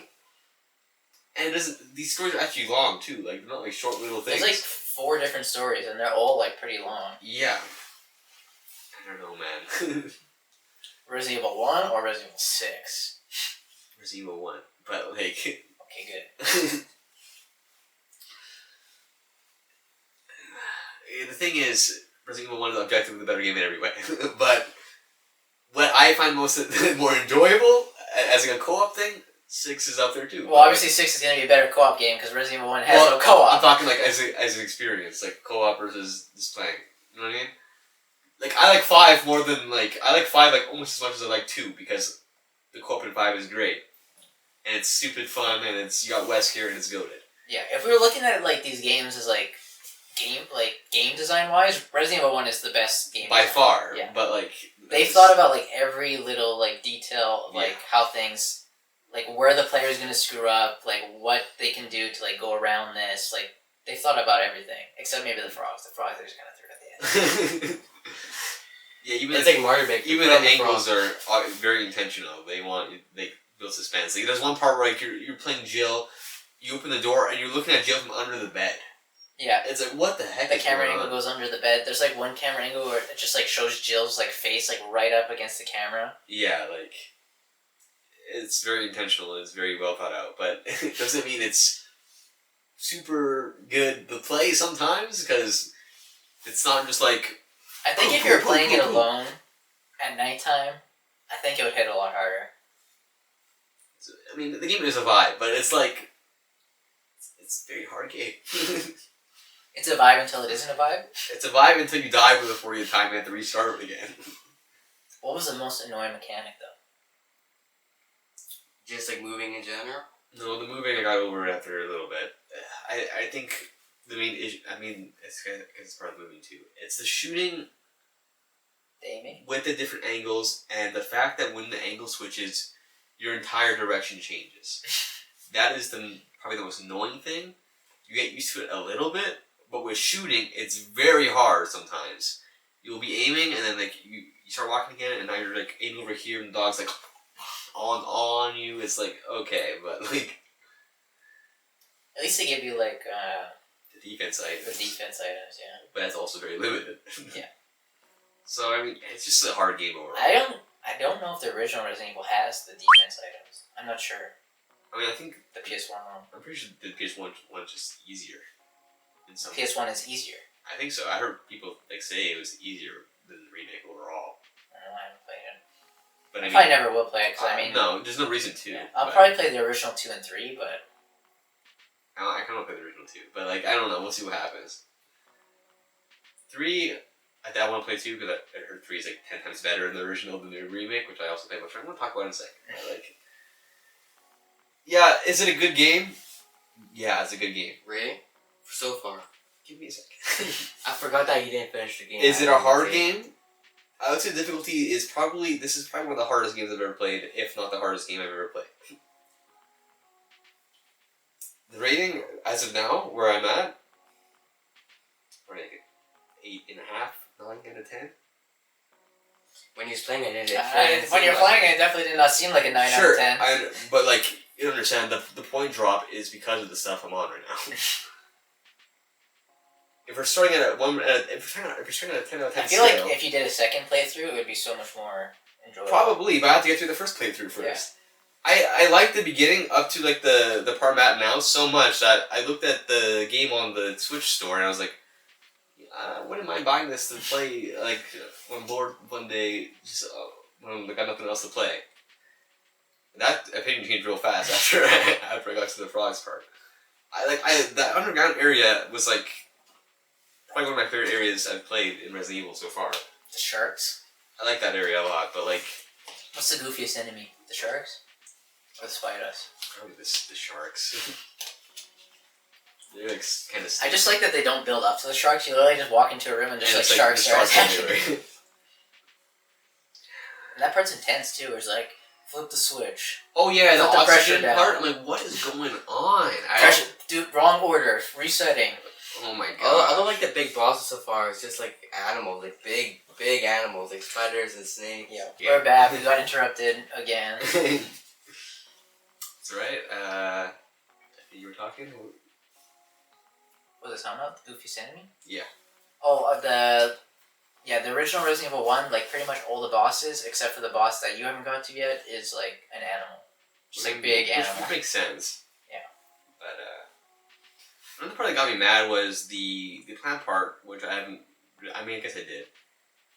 Speaker 1: And it doesn't. These stories are actually long too. Like, they're not like short little things.
Speaker 2: There's like 4 different stories and they're all like pretty long.
Speaker 1: Yeah. I don't know, man.
Speaker 2: Resident Evil 1 or Resident Evil 6?
Speaker 1: Resident Evil 1. But like.
Speaker 2: Okay, good.
Speaker 1: The thing is, Resident Evil 1 is objectively the better game in every way. But what I find most more enjoyable as like a co-op thing, 6 is up there too.
Speaker 2: Well, obviously 6 is going to be a better co-op game because Resident Evil 1 has no co-op.
Speaker 1: I'm talking like as an experience, like co-op versus just playing. You know what I mean? Like I like 5 more than like I like 5 like almost as much as I like 2 because the co-op in 5 is great and it's stupid fun and it's you got Wesker and it's goated.
Speaker 2: Yeah, if we were looking at like these games as like game design wise, Resident Evil 1 is the best game
Speaker 1: by
Speaker 2: design.
Speaker 1: far.
Speaker 2: Yeah,
Speaker 1: but like
Speaker 2: they've thought about like every little like detail of like how things like where the player is going to screw up, like what they can do to like go around this. Like they've thought about everything except maybe the frogs. The frogs they just kind of threw at the end.
Speaker 1: Yeah, even
Speaker 3: it's like Mario Maker.
Speaker 1: Even the angles are very intentional. They build suspense. Like, there's one part where like you're playing Jill, you open the door and you're looking at Jill from under the bed.
Speaker 2: Yeah,
Speaker 1: it's like what the heck?
Speaker 2: The camera angle goes under the bed. There's like one camera angle where it just like shows Jill's like face like right up against the camera.
Speaker 1: Yeah, like it's very intentional. And it's very well thought out, but it doesn't mean it's super good to play sometimes because it's not just like.
Speaker 2: I think if you're playing it alone at nighttime, I think it would hit a lot harder.
Speaker 1: I mean, the game is a vibe, but it's like it's a very hard game.
Speaker 2: It's a vibe until it isn't a vibe?
Speaker 1: It's a vibe until you die before you time you have to restart it again.
Speaker 2: What was the most annoying mechanic, though?
Speaker 3: Just, like, moving in general?
Speaker 1: No, the moving I got over it after a little bit. I think the main issue, it's because it's part of the movie, too. It's the shooting
Speaker 2: The aiming?
Speaker 1: with the different angles, and the fact that when the angle switches, your entire direction changes. That is probably the most annoying thing. You get used to it a little bit, but with shooting, it's very hard sometimes. You'll be aiming, and then like you start walking again, and now you're like aiming over here, and the dog's like on you. It's like okay, but like
Speaker 2: at least they give you like
Speaker 1: the defense items.
Speaker 2: The defense items, yeah.
Speaker 1: But that's also very limited.
Speaker 2: Yeah.
Speaker 1: So I mean, it's just a hard game overall.
Speaker 2: I don't know if the original Resident Evil has the defense items. I'm not sure.
Speaker 1: I mean, I think
Speaker 2: the PS1 one.
Speaker 1: I'm pretty sure the PS1 one's just easier.
Speaker 2: PS1 is easier.
Speaker 1: I think so. I heard people like say it was easier than the remake overall.
Speaker 2: I don't know. I haven't played it.
Speaker 1: But
Speaker 2: I probably never will play it because
Speaker 1: no, there's no reason to.
Speaker 2: Yeah, I'll probably play the original 2 and 3, but
Speaker 1: I kind of play the original 2, but like I don't know. We'll see what happens. 3, I want to play 2 because I heard 3 is like 10 times better in the original than the remake, which I also play much. I'm going to talk about in a second. Like, yeah, is it a good game? Yeah, it's a good game.
Speaker 3: Really? So far.
Speaker 1: Give me a second.
Speaker 3: I forgot that you didn't finish the game.
Speaker 1: Is it a hard game? I would say difficulty is probably one of the hardest games I've ever played, if not the hardest game I've ever played. The rating, as of now, where I'm at, probably like 8.5, 9 out of 10.
Speaker 3: When he was playing it,
Speaker 2: when you're playing it, it definitely did not seem like a 9 out of 10.
Speaker 1: But like, you don't understand, the point drop is because of the stuff I'm on right now. If we're starting at if we're starting at a 10 out of 10
Speaker 2: I feel like if you did a second playthrough, it would be so much more enjoyable.
Speaker 1: Probably, but I have to get through the first playthrough first. Yeah. I like the beginning up to like the part I'm at now so much that I looked at the game on the Switch store and I was like, I wouldn't mind buying this to play like when I'm bored one day, just when I got nothing else to play. That opinion changed real fast after I got to the frogs part. That underground area was like probably one of my favorite areas I've played in Resident Evil so far.
Speaker 2: The sharks?
Speaker 1: I like that area a lot, but like...
Speaker 2: What's the goofiest enemy? The sharks? Or the spiders?
Speaker 1: Probably the sharks. They're like kind of...
Speaker 2: I just like that they don't build up to the sharks. You literally just walk into a room and just like sharks are attacking you. And that part's intense too, where it's like, flip the switch.
Speaker 1: Oh yeah, the oxygen part? I'm like, what is going on?
Speaker 2: Dude, wrong order. Resetting.
Speaker 1: Oh my god.
Speaker 3: I don't like the big bosses so far. It's just like animals, like big animals, like spiders and snakes.
Speaker 2: Yeah. We're back. We got interrupted again.
Speaker 1: That's right. You were talking?
Speaker 2: Was it talking about the goofiest enemy?
Speaker 1: Yeah.
Speaker 2: Oh, the original Resident Evil 1, like pretty much all the bosses, except for the boss that you haven't got to yet, is like an animal. Just like big animal.
Speaker 1: Which makes sense.
Speaker 2: Yeah.
Speaker 1: But, another part that got me mad was the plant part, which I haven't... I mean, I guess I did.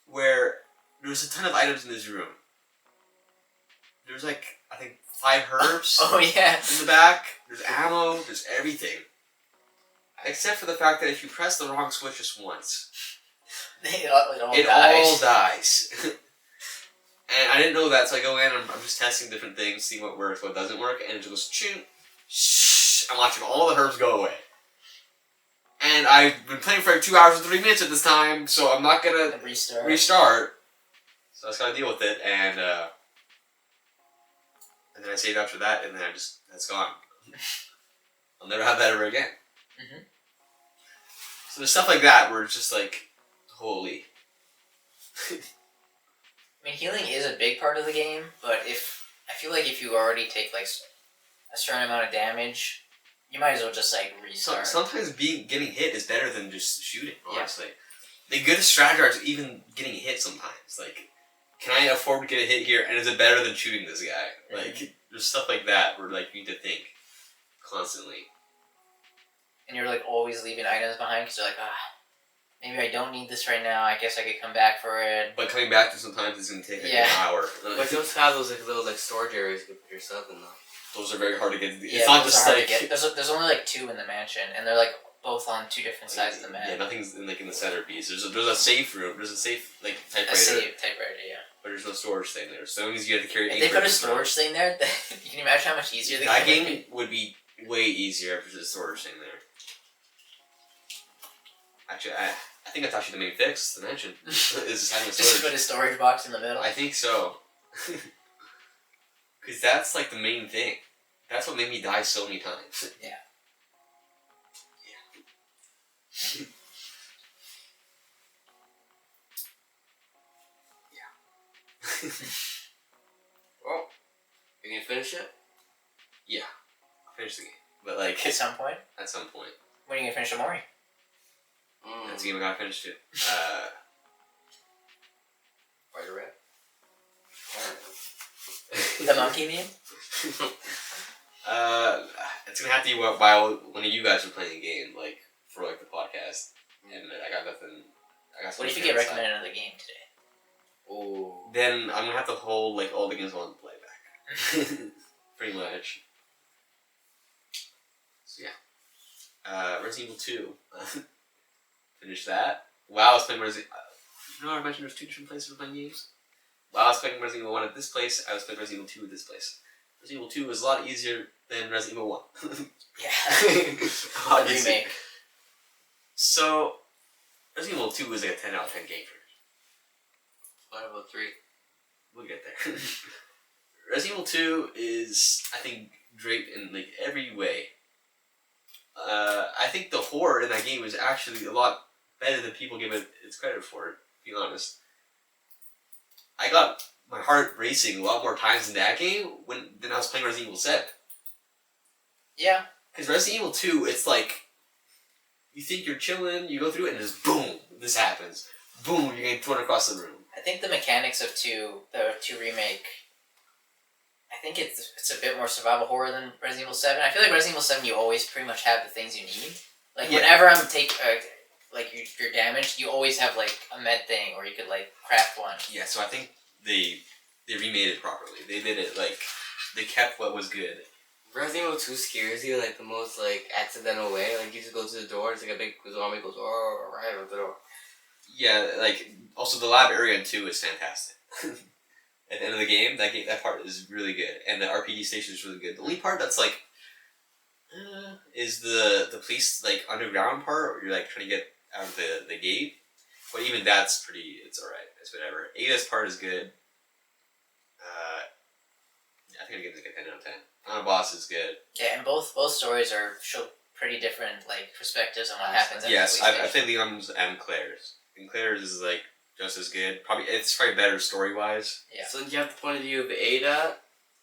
Speaker 1: Where there was a ton of items in this room. There's like, I think, 5 herbs.
Speaker 2: Oh, yeah.
Speaker 1: In the back. There's ammo. There's everything. Except for the fact that if you press the wrong switch just once, it all dies. And I didn't know that, so I go in and I'm just testing different things, seeing what works, what doesn't work, and it just goes, choo, shh, I'm watching all the herbs go away. And I've been playing for like 2 hours and 3 minutes at this time, so I'm not gonna restart. So I just gotta deal with it, and then I saved after that, and then that's gone. I'll never have that ever again.
Speaker 2: Mm-hmm.
Speaker 1: So there's stuff like that where it's just like, holy.
Speaker 2: I mean, healing is a big part of the game, but I feel like if you already take like a certain amount of damage, you might as well just like restart.
Speaker 1: Sometimes getting hit is better than just shooting, honestly. Yeah. The good strategy is even getting hit sometimes. Like, can I afford to get a hit here, and is it better than shooting this guy? Mm-hmm. Like, there's stuff like that where like you need to think constantly.
Speaker 2: And you're like always leaving items behind because you're like, maybe I don't need this right now. I guess I could come back for it.
Speaker 1: But coming back to sometimes is gonna take like an hour.
Speaker 3: But you also have those like little like storage areas you can put yourself in though.
Speaker 1: Those are very hard to get.
Speaker 2: It's not just like there's only like 2 in the mansion, and they're like both on 2 different sides of the map.
Speaker 1: Yeah, nothing's in, like in the centerpiece. There's a safe room. There's a safe like typewriter.
Speaker 2: A safe typewriter, yeah.
Speaker 1: But there's no storage thing there, so that means you have to carry.
Speaker 2: If they put a storage thing there, you can imagine how much easier
Speaker 1: that game would be. Way easier if there's a storage thing there. Actually, I think that's actually the main fix. The mansion is just having a storage.
Speaker 2: Just put a storage box in the middle.
Speaker 1: I think so. Because that's like the main thing. That's what made me die so many times.
Speaker 2: Yeah.
Speaker 1: Yeah.
Speaker 3: Well, you gonna finish it?
Speaker 1: Yeah. I'll finish the game. But like...
Speaker 2: At some point?
Speaker 1: At some point.
Speaker 2: When are you gonna finish Amori?
Speaker 1: That's the game I gotta finish too.
Speaker 3: Spider Rat?
Speaker 2: The monkey meme?
Speaker 1: It's gonna have to be while one of you guys are playing a game, like, for like the podcast. And I got nothing...
Speaker 2: What if you get recommended another game today?
Speaker 1: Oh. Then I'm gonna have to hold like all the games I want to play back. Pretty much. So yeah. Resident Evil 2. Finish that. Wow, I was playing Resident Evil... You know how I mentioned there's 2 different places for playing games? While I was playing Resident Evil 1 at this place, I was playing Resident Evil 2 at this place. Resident Evil 2 was a lot easier than Resident Evil 1.
Speaker 2: Yeah. Remake.
Speaker 1: So, Resident Evil 2 was like a 10 out of 10 game for me.
Speaker 3: What about 3?
Speaker 1: We'll get there. Resident Evil 2 is, I think, great in like every way. I think the horror in that game is actually a lot better than people give it its credit for. To be honest, I got my heart racing a lot more times in that game than I was playing Resident Evil 7.
Speaker 2: Yeah.
Speaker 1: Because Resident Evil 2, it's like you think you're chilling, you go through it, and just boom, this happens. Boom, you're getting thrown across the room.
Speaker 2: I think the mechanics of the 2 remake, I think it's a bit more survival horror than Resident Evil 7. I feel like Resident Evil 7, you always pretty much have the things you need. Like, whenever I'm you're damaged, you always have, like, a med thing, or you could, like, craft one.
Speaker 1: Yeah, so I think they remade it properly. They did it, like, they kept what was good.
Speaker 3: Resident Evil 2 scares you in, like, the most, like, accidental way. Like, you just go to the door, it's like a big zombie goes, oh, right out the door.
Speaker 1: Yeah, like, also the lab area in 2 is fantastic. At the end of the game, that part is really good. And the RPG station is really good. The only part that's, like, is the police, like, underground part, where you're, like, trying to get out of the gate. But even that's it's alright. It's whatever. Ada's part is good. I think I give it like a 10 out of 10. Final boss is good.
Speaker 2: Yeah, and both stories show pretty different, like, perspectives on what happens.
Speaker 1: Yes, I think Leon's and Claire's. And Claire's is, like, just as good. It's probably better story-wise.
Speaker 3: Yeah. So you have the point of view of Ada,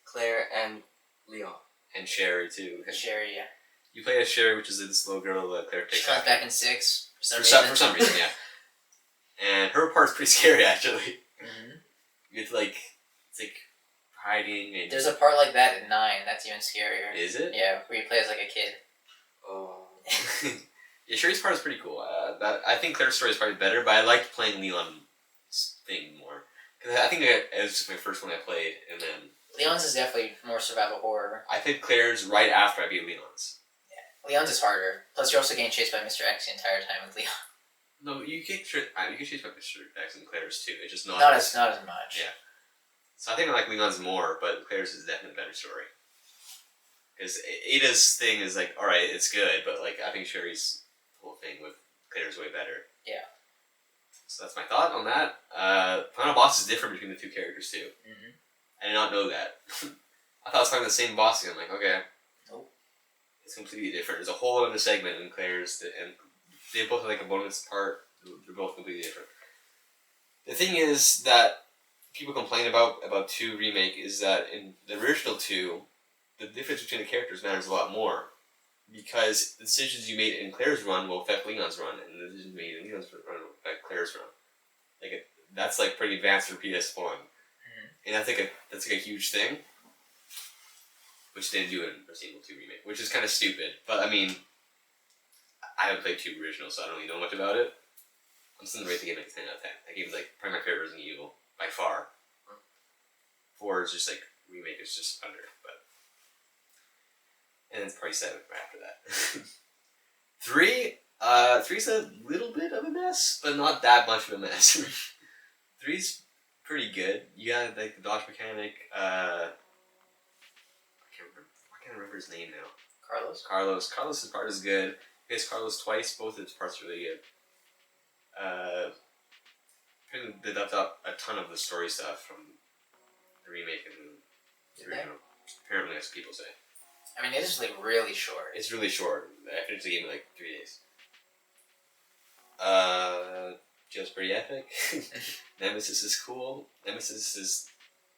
Speaker 3: Claire, and Leon.
Speaker 1: And Sherry, too.
Speaker 2: Sherry, yeah.
Speaker 1: You play as Sherry, which is this little girl that Claire takes
Speaker 2: She comes back in 6
Speaker 1: for some reason, yeah. And her part's pretty scary, actually.
Speaker 2: Mm-hmm.
Speaker 1: It's like hiding. And
Speaker 2: there's a part like that in 9 that's even scarier.
Speaker 1: Is it?
Speaker 2: Yeah, where you play as, like, a kid.
Speaker 3: Oh.
Speaker 1: Yeah, Sherry's part is pretty cool. I think Claire's story is probably better, but I liked playing Leon's thing more. Because I think it was just my first one I played, and then...
Speaker 2: Leon's is definitely more survival horror.
Speaker 1: I think Claire's right after I beat Leon's.
Speaker 2: Yeah, Leon's is harder. Plus, you're also getting chased by Mr. X the entire time with Leon.
Speaker 1: No, you get chased by Mr. X and Claire's too. It's just not
Speaker 2: as much.
Speaker 1: Yeah. So I think I like Leon's more, but Claire's is definitely a better story. Because Ada's thing is like, alright, it's good, but like I think Sherry's whole thing with Claire's way better.
Speaker 2: Yeah.
Speaker 1: So that's my thought on that. Final boss is different between the two characters too.
Speaker 2: Mm-hmm.
Speaker 1: I did not know that. I thought it was probably the same boss again. I'm like, okay.
Speaker 2: Nope.
Speaker 1: It's completely different. There's a whole other segment in Claire's, and they both have like a bonus part. They're both completely different. The thing is that people complain about 2 Remake is that in the original 2, the difference between the characters matters a lot more. Because the decisions you made in Claire's run will affect Leon's run, and the decisions made in Leon's run will affect Claire's run. Like that's like pretty advanced for PS1, and that's like a huge thing, which they didn't do in Resident Evil 2 Remake, which is kind of stupid. But I mean, I haven't played 2 original, so I don't really know much about it. I'm still gonna rate the game like a 10 out of 10. That game is like probably my favorite Resident Evil by far. 4 is just like Remake is just under, but. And it's probably 7 right after that. 3, 3's a little bit of a mess, but not that much of a mess. 3's pretty good. You got like the dodge mechanic. I can't remember his name now.
Speaker 2: Carlos.
Speaker 1: Carlos's part is good. You guys Carlos twice. Both of his parts are really good. They left out a ton of the story stuff from the remake and the original. Apparently, as people say.
Speaker 2: I mean, it is like really short.
Speaker 1: It's really short. I finished the game in like 3 days. Just pretty epic. Nemesis is cool. Nemesis is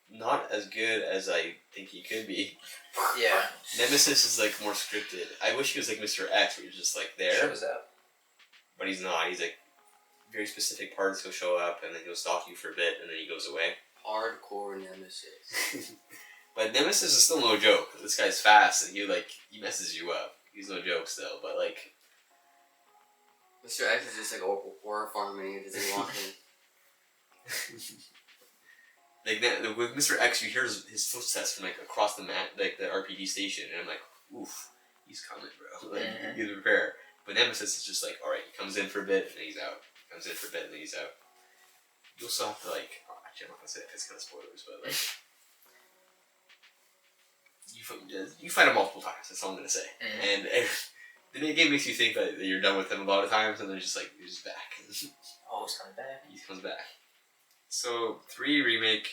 Speaker 1: not as good as I think he could be.
Speaker 2: Yeah.
Speaker 1: Nemesis is like more scripted. I wish he was like Mr. X, where he's just like there.
Speaker 2: Shows up.
Speaker 1: But he's not. He's like very specific parts. He'll show up and then he'll stalk you for a bit and then he goes away.
Speaker 3: Hardcore Nemesis.
Speaker 1: But Nemesis is still no joke. This guy's fast and he messes you up. He's no joke still, but like.
Speaker 3: Mr. X is just like a horror farm and he doesn't walk in.
Speaker 1: Like with Mr. X, you hear his footsteps from like across the mat, like the RPG station, and I'm like, oof, he's coming, bro. Like you gotta prepare. But Nemesis is just like, all right, he comes in for a bit and then he's out. He comes in for a bit and then he's out. You also have to like, actually, I'm not gonna say it, it's kind of spoilers, but like. You fight him multiple times, that's all I'm going to say. And the game makes you think that you're done with him a lot of times, and then just like, you're just back.
Speaker 2: Oh, he's coming back.
Speaker 1: He comes back. So, 3 Remake,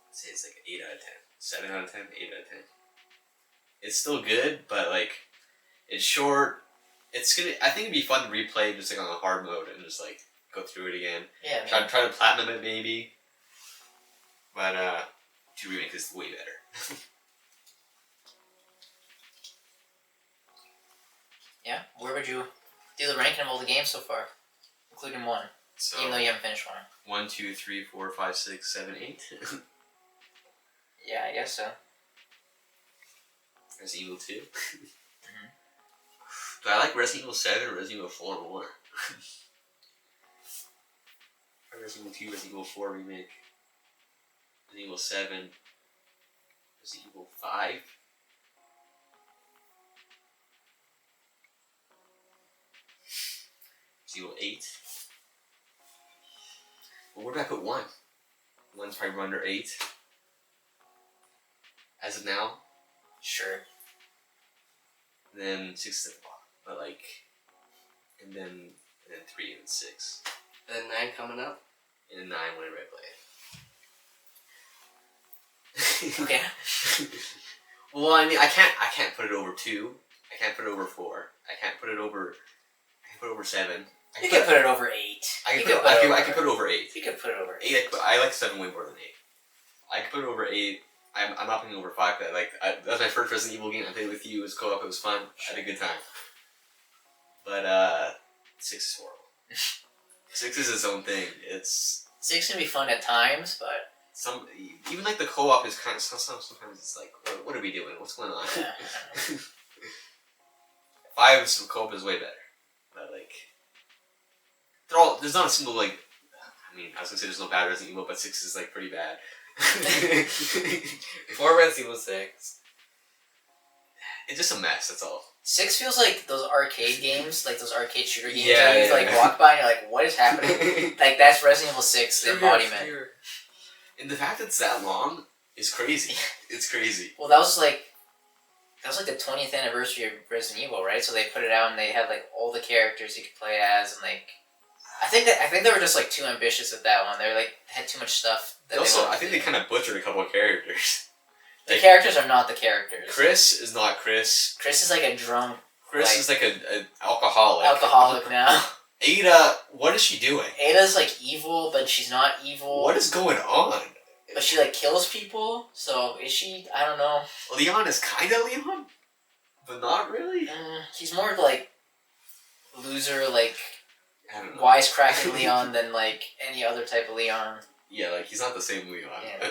Speaker 1: I'd say it's like 8 out of 10. 7 out of 10, 8 out of 10. It's still good, but like, it's short, I think it'd be fun to replay just like on a hard mode and just like go through it again.
Speaker 2: Yeah.
Speaker 1: Try to platinum it maybe. But to remake is way better.
Speaker 2: Yeah. Where would you do the ranking of all the games so far, including one?
Speaker 1: So,
Speaker 2: even though you haven't finished one.
Speaker 1: 1, 2, 3, 4, 5, 6, 7, 8.
Speaker 2: Yeah, I guess so.
Speaker 1: Resident Evil 2. Do I like Resident Evil 7 or Resident Evil 4 more? Resident Evil 2, Resident Evil 4 remake. Resident Evil 7. Resident Evil 5. Resident Evil 8. Well, where do I put 1? 1's probably under 8. As of now.
Speaker 2: Sure.
Speaker 1: And then 6 is at the bottom. But like, and then 3 and 6.
Speaker 3: And then 9 coming up?
Speaker 1: And then 9 whenever I play it.
Speaker 2: Okay.
Speaker 1: Well, I mean, I can't put it over 2. I can't put it over 4. I can't put it over 7.
Speaker 2: You could put it over 8.
Speaker 1: I could put it over 8.
Speaker 2: You could put it over 8.
Speaker 1: 8. I like 7 way more than 8. I could put it over 8. I'm not putting it over 5. But that's my first Resident Evil game. I played with you. It was co-op. It was fun. I had a good time. But 6 is horrible. 6 is its own thing.
Speaker 2: 6 can be fun at times, but
Speaker 1: even like the co-op is kind of sometimes it's like, what are we doing? What's going on? 5's co-op is way better, but like there's not a single like. I mean, I was gonna say there's no bad Resident Evil, but 6 is like pretty bad.
Speaker 3: 4 Resident Evil 6.
Speaker 1: It's just a mess. That's all.
Speaker 2: 6 feels like those arcade games, like those arcade shooter games.
Speaker 1: Yeah,
Speaker 2: where you like walk by and you're like, what is happening? Like that's Resident Evil 6 the embodiment.
Speaker 1: And the fact that it's that long is crazy. It's crazy.
Speaker 2: Well, that was like the 20th anniversary of Resident Evil, right? So they put it out and they had like all the characters you could play as, and like I think they were just like too ambitious with that one. They like had too much stuff.
Speaker 1: I think they kind of butchered a couple of characters.
Speaker 2: The characters are not the characters.
Speaker 1: Chris is not Chris.
Speaker 2: Chris is like a drunk.
Speaker 1: Chris is like an alcoholic.
Speaker 2: Alcoholic now.
Speaker 1: Ada, what is she doing?
Speaker 2: Ada's like evil, but she's not evil.
Speaker 1: What is going on?
Speaker 2: But she like kills people, so is she? I don't know.
Speaker 1: Leon is kind of Leon, but not really.
Speaker 2: He's more like loser, like
Speaker 1: I don't know.
Speaker 2: wisecracking Leon than like any other type of Leon.
Speaker 1: Yeah, like he's not the same Leon.
Speaker 2: Yeah.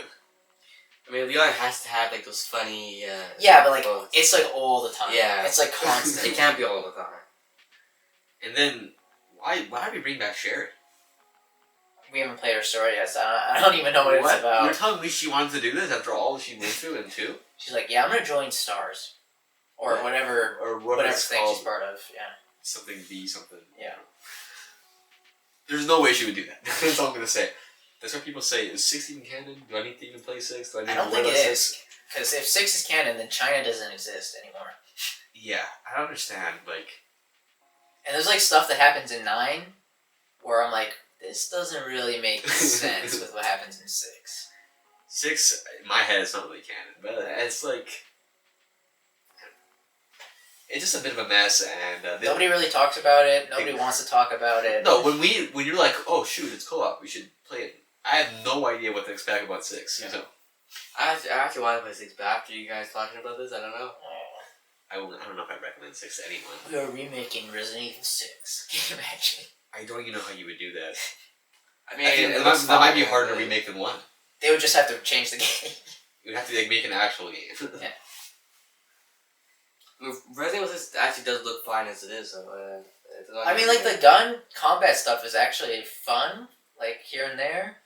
Speaker 3: I mean, Leon has to have like those funny.
Speaker 2: Yeah, but like it's like all the time.
Speaker 3: Yeah,
Speaker 2: it's like constant.
Speaker 3: It can't be all the time.
Speaker 1: And then why did we bring back Sherry?
Speaker 2: We haven't played her story yet, so I don't even know what it's about.
Speaker 1: You're telling me she wanted to do this after all she went through in 2?
Speaker 2: She's like, yeah, I'm gonna join Stars, or whatever thing she's part of. Yeah.
Speaker 1: Something B something.
Speaker 2: Yeah.
Speaker 1: There's no way she would do that. That's all I'm gonna say. That's what people say. Is 6 even canon? Do I need to even play 6?
Speaker 2: I don't think it is. Because if 6 is canon, then China doesn't exist anymore.
Speaker 1: Yeah, I don't understand. Like,
Speaker 2: and there's like stuff that happens in 9, where I'm like, this doesn't really make sense with what happens in 6.
Speaker 1: 6, in my head, it's not really canon, but it's like, it's just a bit of a mess, and
Speaker 2: nobody really talks about it. Nobody wants to talk about it.
Speaker 1: No, when you're like, oh shoot, it's co-op, we should play it. I have no idea what to expect about 6.
Speaker 2: Yeah.
Speaker 1: So.
Speaker 3: I actually want to play 6, but after you guys talking about this, I don't know.
Speaker 1: I don't know if I recommend 6 to anyone.
Speaker 2: We are remaking Resident Evil 6. Can you imagine?
Speaker 1: I don't even know how you would do that.
Speaker 3: I mean,
Speaker 1: that might be harder to remake than 1.
Speaker 2: They would just have to change the game.
Speaker 1: You would have to like make an actual game.
Speaker 2: Yeah.
Speaker 3: Resident Evil 6 actually does look fine as it is, so
Speaker 2: I mean, like the gun combat stuff is actually fun, like here and there.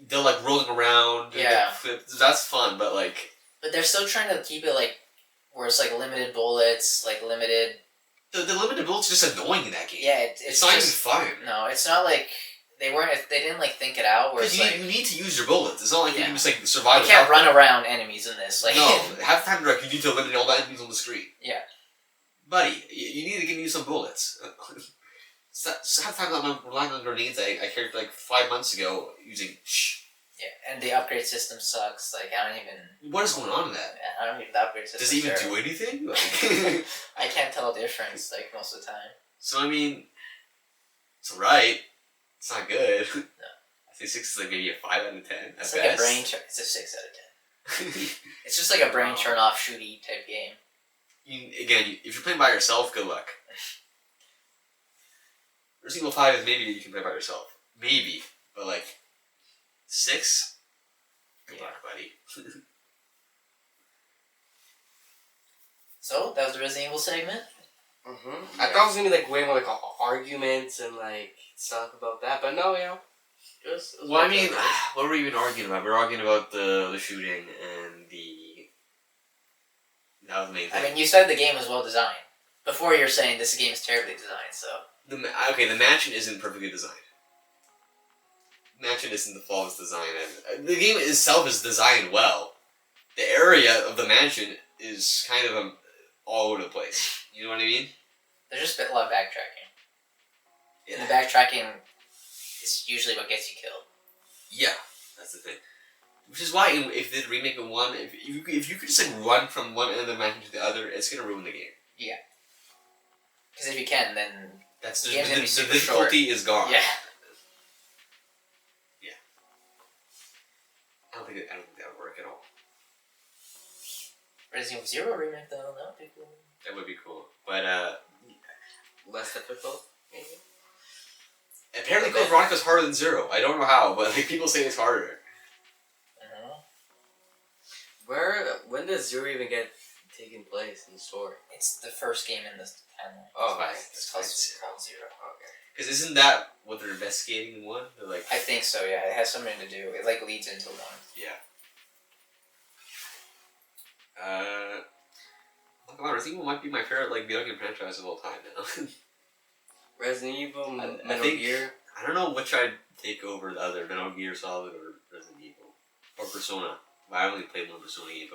Speaker 1: They're like rolling around.
Speaker 2: Yeah.
Speaker 1: That's fun, but like.
Speaker 2: But they're still trying to keep it like where it's like limited bullets, like limited.
Speaker 1: The limited bullets are just annoying in that game.
Speaker 2: Yeah, it's
Speaker 1: not
Speaker 2: just,
Speaker 1: even fun.
Speaker 2: No, it's not like they didn't like think it out. Because
Speaker 1: you need to use your bullets. It's not like you can just like survive.
Speaker 2: You can't run around enemies in this. Like
Speaker 1: no, half the time like, you need to eliminate all the enemies on the screen.
Speaker 2: Yeah.
Speaker 1: Buddy, you need to give me some bullets. Half the time I'm relying on grenades I carried like 5 months ago using.
Speaker 2: Yeah, and the upgrade system sucks. Like I don't even.
Speaker 1: What is going on in that?
Speaker 2: I don't even the upgrade system.
Speaker 1: Does it even do anything? Like...
Speaker 2: I can't tell a difference like most of the time.
Speaker 1: So I mean, it's alright. It's not good.
Speaker 2: No.
Speaker 1: I think 6 is like maybe a 5 out of 10.
Speaker 2: It's like a brain. It's a 6 out of 10. It's just like a brain turn off shooty type game.
Speaker 1: If you're playing by yourself, good luck. Resident Evil 5 is maybe you can play by yourself. Maybe. But like 6? Good luck, buddy.
Speaker 2: So, that was the Resident Evil segment?
Speaker 3: Mm-hmm. I thought it was going to be like way more like arguments and like stuff about that, but no, you know. It was
Speaker 1: well, I mean, what were we even arguing about? We were arguing about the shooting and the... That was the main thing.
Speaker 2: I mean, you said the game was well designed. Before you're saying this game is terribly designed, so...
Speaker 1: The mansion isn't perfectly designed. The mansion isn't the flawless design. And the game itself is designed well. The area of the mansion is kind of all over the place. You know what I mean?
Speaker 2: There's just a lot of backtracking.
Speaker 1: Yeah.
Speaker 2: And the backtracking is usually what gets you killed.
Speaker 1: Yeah, that's the thing. Which is why if they remake a 1, if you could just like run from one end of the mansion to the other, it's gonna ruin the game.
Speaker 2: Yeah. Because if you can, then
Speaker 1: that's
Speaker 2: the difficulty
Speaker 1: short. Is gone.
Speaker 2: Yeah.
Speaker 1: Yeah. I don't think that would work at all.
Speaker 2: Resident Evil 0 remake though, that would be cool.
Speaker 1: That would be cool, but
Speaker 3: less difficult, maybe.
Speaker 1: Apparently, Code Veronica's harder than 0. I don't know how, but like people say it's harder.
Speaker 3: When does 0 even get taken place in the story?
Speaker 2: It's the first game in this timeline.
Speaker 3: Oh,
Speaker 2: It's called 0.
Speaker 3: Okay.
Speaker 1: Because isn't that what they're investigating in 1? They're like,
Speaker 2: I think so, yeah. It has something to do. It like leads into 1.
Speaker 1: Yeah. Come on, Resident Evil might be my favorite like video game franchise of all time now.
Speaker 3: Resident Evil, Metal Gear.
Speaker 1: I don't know which I'd take over the other, Metal Gear Solid or Resident Evil or Persona. I only played one Persona game,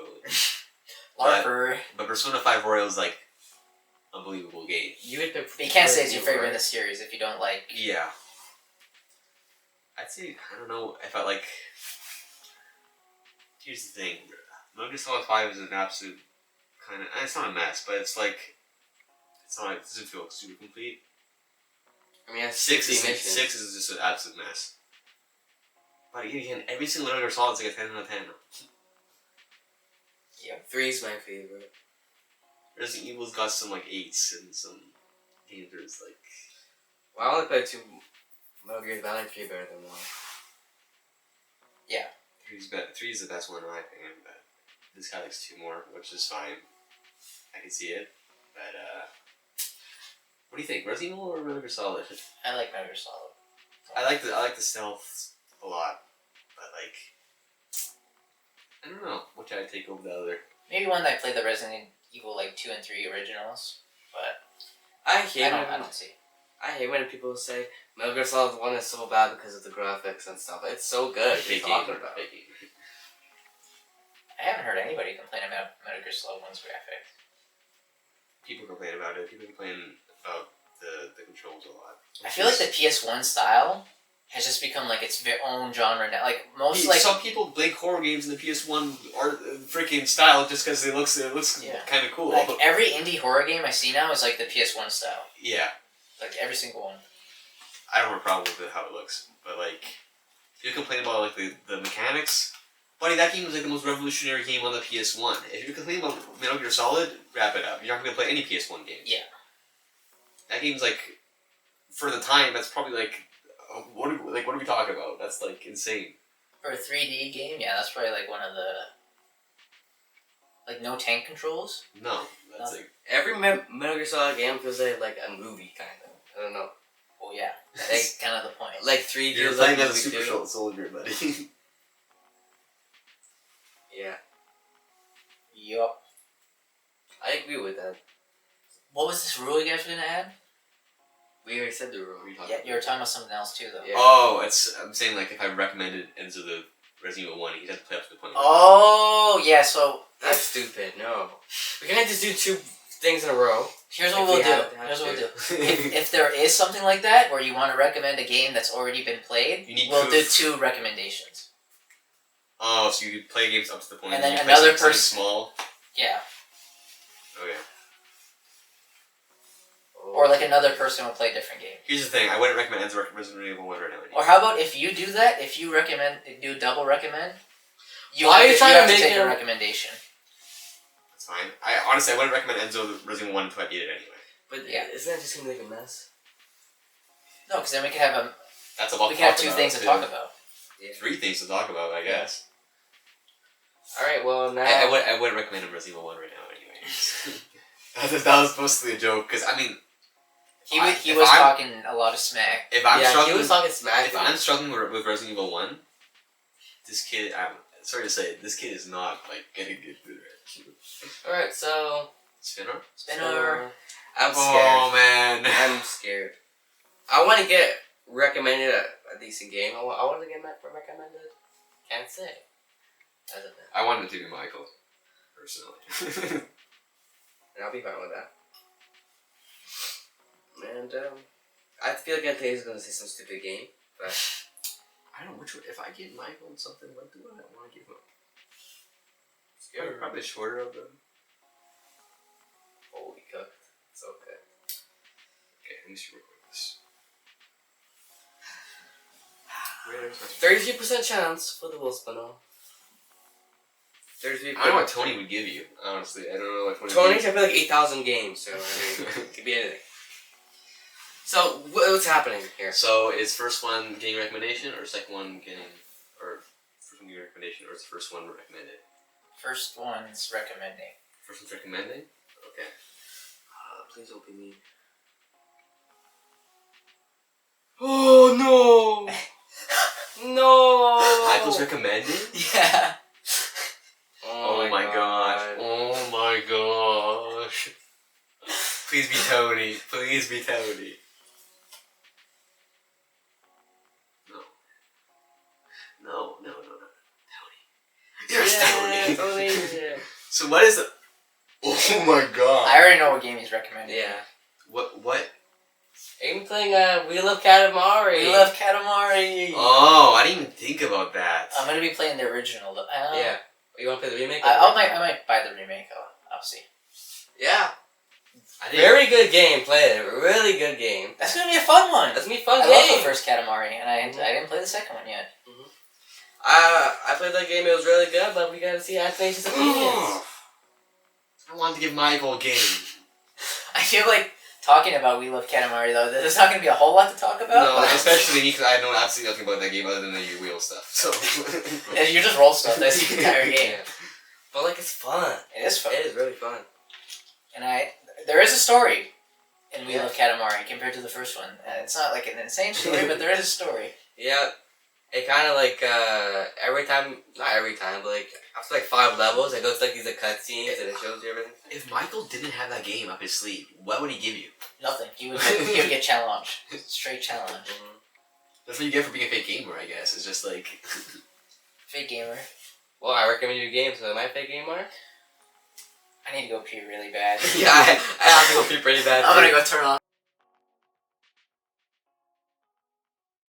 Speaker 1: but Persona 5 Royal is like unbelievable game.
Speaker 2: You can't say it's your favorite in the series if you don't like.
Speaker 1: Yeah. I'd say I don't know if I like. Here's the thing, Metal Gear Solid 5 is an absolute kind of. It's not a mess, but it's like it's not. It doesn't feel super complete.
Speaker 3: I mean,
Speaker 1: 6 is just an absolute mess. But again, every single Metal Gear Solid is like a 10 out of 10.
Speaker 2: Yeah.
Speaker 3: 3 is my favorite.
Speaker 1: Resident Evil's got some like 8s and some games where it's like.
Speaker 3: Well, I only played 2 Metal Gears, but I like 3 better than 1.
Speaker 2: Yeah.
Speaker 1: 3 is the best one in my opinion, but this guy likes 2 more, which is fine. I can see it, but what do you think, Resident Evil or Metal Gear Solid?
Speaker 2: I like Metal Gear Solid.
Speaker 1: I like the stealth a lot, but like I don't know which I'd take over the other.
Speaker 2: Maybe one that played the Resident Evil like 2 and 3 originals, but
Speaker 3: I don't
Speaker 2: see.
Speaker 3: I hate when people say Metal Gear Solid 1 is so bad because of the graphics and stuff. It's so good. What are you talking about?
Speaker 2: I haven't heard anybody complain about Metal Gear Solid 1's graphics.
Speaker 1: People complain about it. People complain about the controls a lot.
Speaker 2: I feel like the PS1 style has just become like its own genre now. Like most
Speaker 1: some people blame horror games in the PS1 art freaking style just because it looks kind of cool.
Speaker 2: Like every indie horror game I see now is like the PS1 style.
Speaker 1: Yeah.
Speaker 2: Like every single one.
Speaker 1: I don't have a problem with how it looks, but like if you complain about like the mechanics, buddy, that game was like the most revolutionary game on the PS1. If you're complaining about Metal Gear Solid, wrap it up. You're not gonna play any PS1 game.
Speaker 2: Yeah.
Speaker 1: That game's like, for the time, that's probably like, what are we talking about? That's like insane.
Speaker 2: For a 3D game, yeah, that's probably like one of the, like no tank controls.
Speaker 1: No, that's like
Speaker 3: every Metal Gear Solid game feels like a movie kind of. I don't know.
Speaker 2: Well, yeah, that's kind of the point.
Speaker 3: Like 3D.
Speaker 1: You're playing as a super soldier, buddy.
Speaker 3: Yeah.
Speaker 2: Yup.
Speaker 3: I agree with that.
Speaker 2: What was this rule you guys were gonna add?
Speaker 3: We already said the rule.
Speaker 2: Yeah, you were talking about something else too, though.
Speaker 3: Yeah.
Speaker 1: Oh, I'm saying like if I recommended Enzo the Resident Evil 1, he'd have to play up to the point.
Speaker 2: Oh, yeah. So
Speaker 3: that's stupid. No, we can't just do 2 things in a row.
Speaker 2: Here's what we'll do. If there is something like that, where you want to recommend a game that's already been played, we'll do 2 recommendations.
Speaker 1: Oh, so you play games up to the point,
Speaker 2: and then
Speaker 1: you
Speaker 2: another
Speaker 1: play
Speaker 2: person
Speaker 1: small.
Speaker 2: Yeah.
Speaker 1: Okay.
Speaker 2: Or like another person will play a different game.
Speaker 1: Here's the thing, I wouldn't recommend Enzo Resident Evil 1 right now.
Speaker 2: Or how about if you do that, if you do double recommend,
Speaker 3: Why are you trying to make
Speaker 2: take
Speaker 3: him...
Speaker 2: a recommendation.
Speaker 1: That's fine. Honestly, I wouldn't recommend Enzo Resident Evil 1 until I beat it anyway.
Speaker 3: But yeah, isn't that just gonna make a mess?
Speaker 2: No, because then we could have
Speaker 1: That's a lot.
Speaker 2: We could have two things to talk about.
Speaker 1: Yeah. 3 things to talk about, I guess.
Speaker 3: Alright, well now...
Speaker 1: I wouldn't recommend him Resident Evil 1 right now anyway. that was mostly a joke, because, I mean...
Speaker 2: He was talking a lot of smack.
Speaker 3: he was talking smack.
Speaker 1: If I'm struggling with Resident Evil 1, this kid, I'm sorry to say, this kid is not, like, getting good through it.
Speaker 3: Alright, so...
Speaker 1: Spinner?
Speaker 3: I'm scared.
Speaker 1: Oh, man.
Speaker 3: I'm scared. I want to get recommended a decent game. I want to get recommended. Can't say.
Speaker 1: I want it to be Michael, personally.
Speaker 3: And I'll be fine with that. And I feel like Ante is gonna say some stupid game, but
Speaker 1: I don't know which one. If I get Michael and something, what do I want to give him?
Speaker 3: Scared.
Speaker 1: Probably shorter of them.
Speaker 3: Holy cooked. It's okay.
Speaker 1: Okay, let me see real quick this.
Speaker 3: 33% chance for the will spin off. 33%.
Speaker 1: I don't know what Tony would give you, honestly. I don't know what
Speaker 3: Tony's I feel like 8,000 games, so I mean, it could be anything. So, what's happening here?
Speaker 1: So, is first one getting recommendation, or second one getting, or first one getting recommendation, or is the first one recommended?
Speaker 2: First one's recommending.
Speaker 1: First one's recommending? Okay.
Speaker 3: Please don't be me.
Speaker 1: Oh, no!
Speaker 3: No!
Speaker 1: Michael's recommended?
Speaker 2: Yeah.
Speaker 1: Oh my gosh. Oh my gosh. Please be Tony. Please be Tony. No. Tony. Yes, Tony.
Speaker 3: Tony.
Speaker 1: So what is the... Oh my god.
Speaker 2: I already know what game he's recommending.
Speaker 3: Yeah.
Speaker 1: What?
Speaker 3: I'm playing Wheel of Katamari.
Speaker 2: We love Katamari.
Speaker 1: Oh, I didn't even think about that.
Speaker 2: I'm gonna be playing the original.
Speaker 3: Yeah. You want to play the remake?
Speaker 2: I might buy the remake. I'll see.
Speaker 3: Yeah. Very good game. Play it. Really good game.
Speaker 2: That's gonna be a fun one.
Speaker 3: That's gonna be a fun
Speaker 2: I
Speaker 3: game.
Speaker 2: love the first Katamari, and I didn't play the second one yet.
Speaker 3: I played that game. It was really good, but we gotta see Anthony's opinions.
Speaker 1: I wanted to give Michael a game.
Speaker 2: I feel like talking about We Love Katamari though, there's not gonna be a whole lot to talk about.
Speaker 1: No, especially me because I know absolutely nothing about that game other than the wheel stuff. So
Speaker 2: yeah, you just roll stuff. That's the entire game.
Speaker 3: Yeah. But like, it's fun.
Speaker 2: It is fun.
Speaker 3: It is really fun.
Speaker 2: And there is a story in We Love Katamari compared to the first one. It's not like an insane story, but there is a story.
Speaker 3: Yeah. It kind of like, every time, not every time, but like, after like 5 levels, it goes like these like cutscenes and it shows you everything.
Speaker 1: if Michael didn't have that game up his sleeve, what would he give you?
Speaker 2: Nothing. He would get challenged. Straight challenge.
Speaker 1: That's what you get for being a fake gamer, I guess. It's just like...
Speaker 2: Fake gamer.
Speaker 3: Well, I recommend you a game, so am I a fake gamer?
Speaker 2: I need to go pee really bad.
Speaker 3: Yeah, I have to go pee pretty bad.
Speaker 2: I'm gonna go turn on.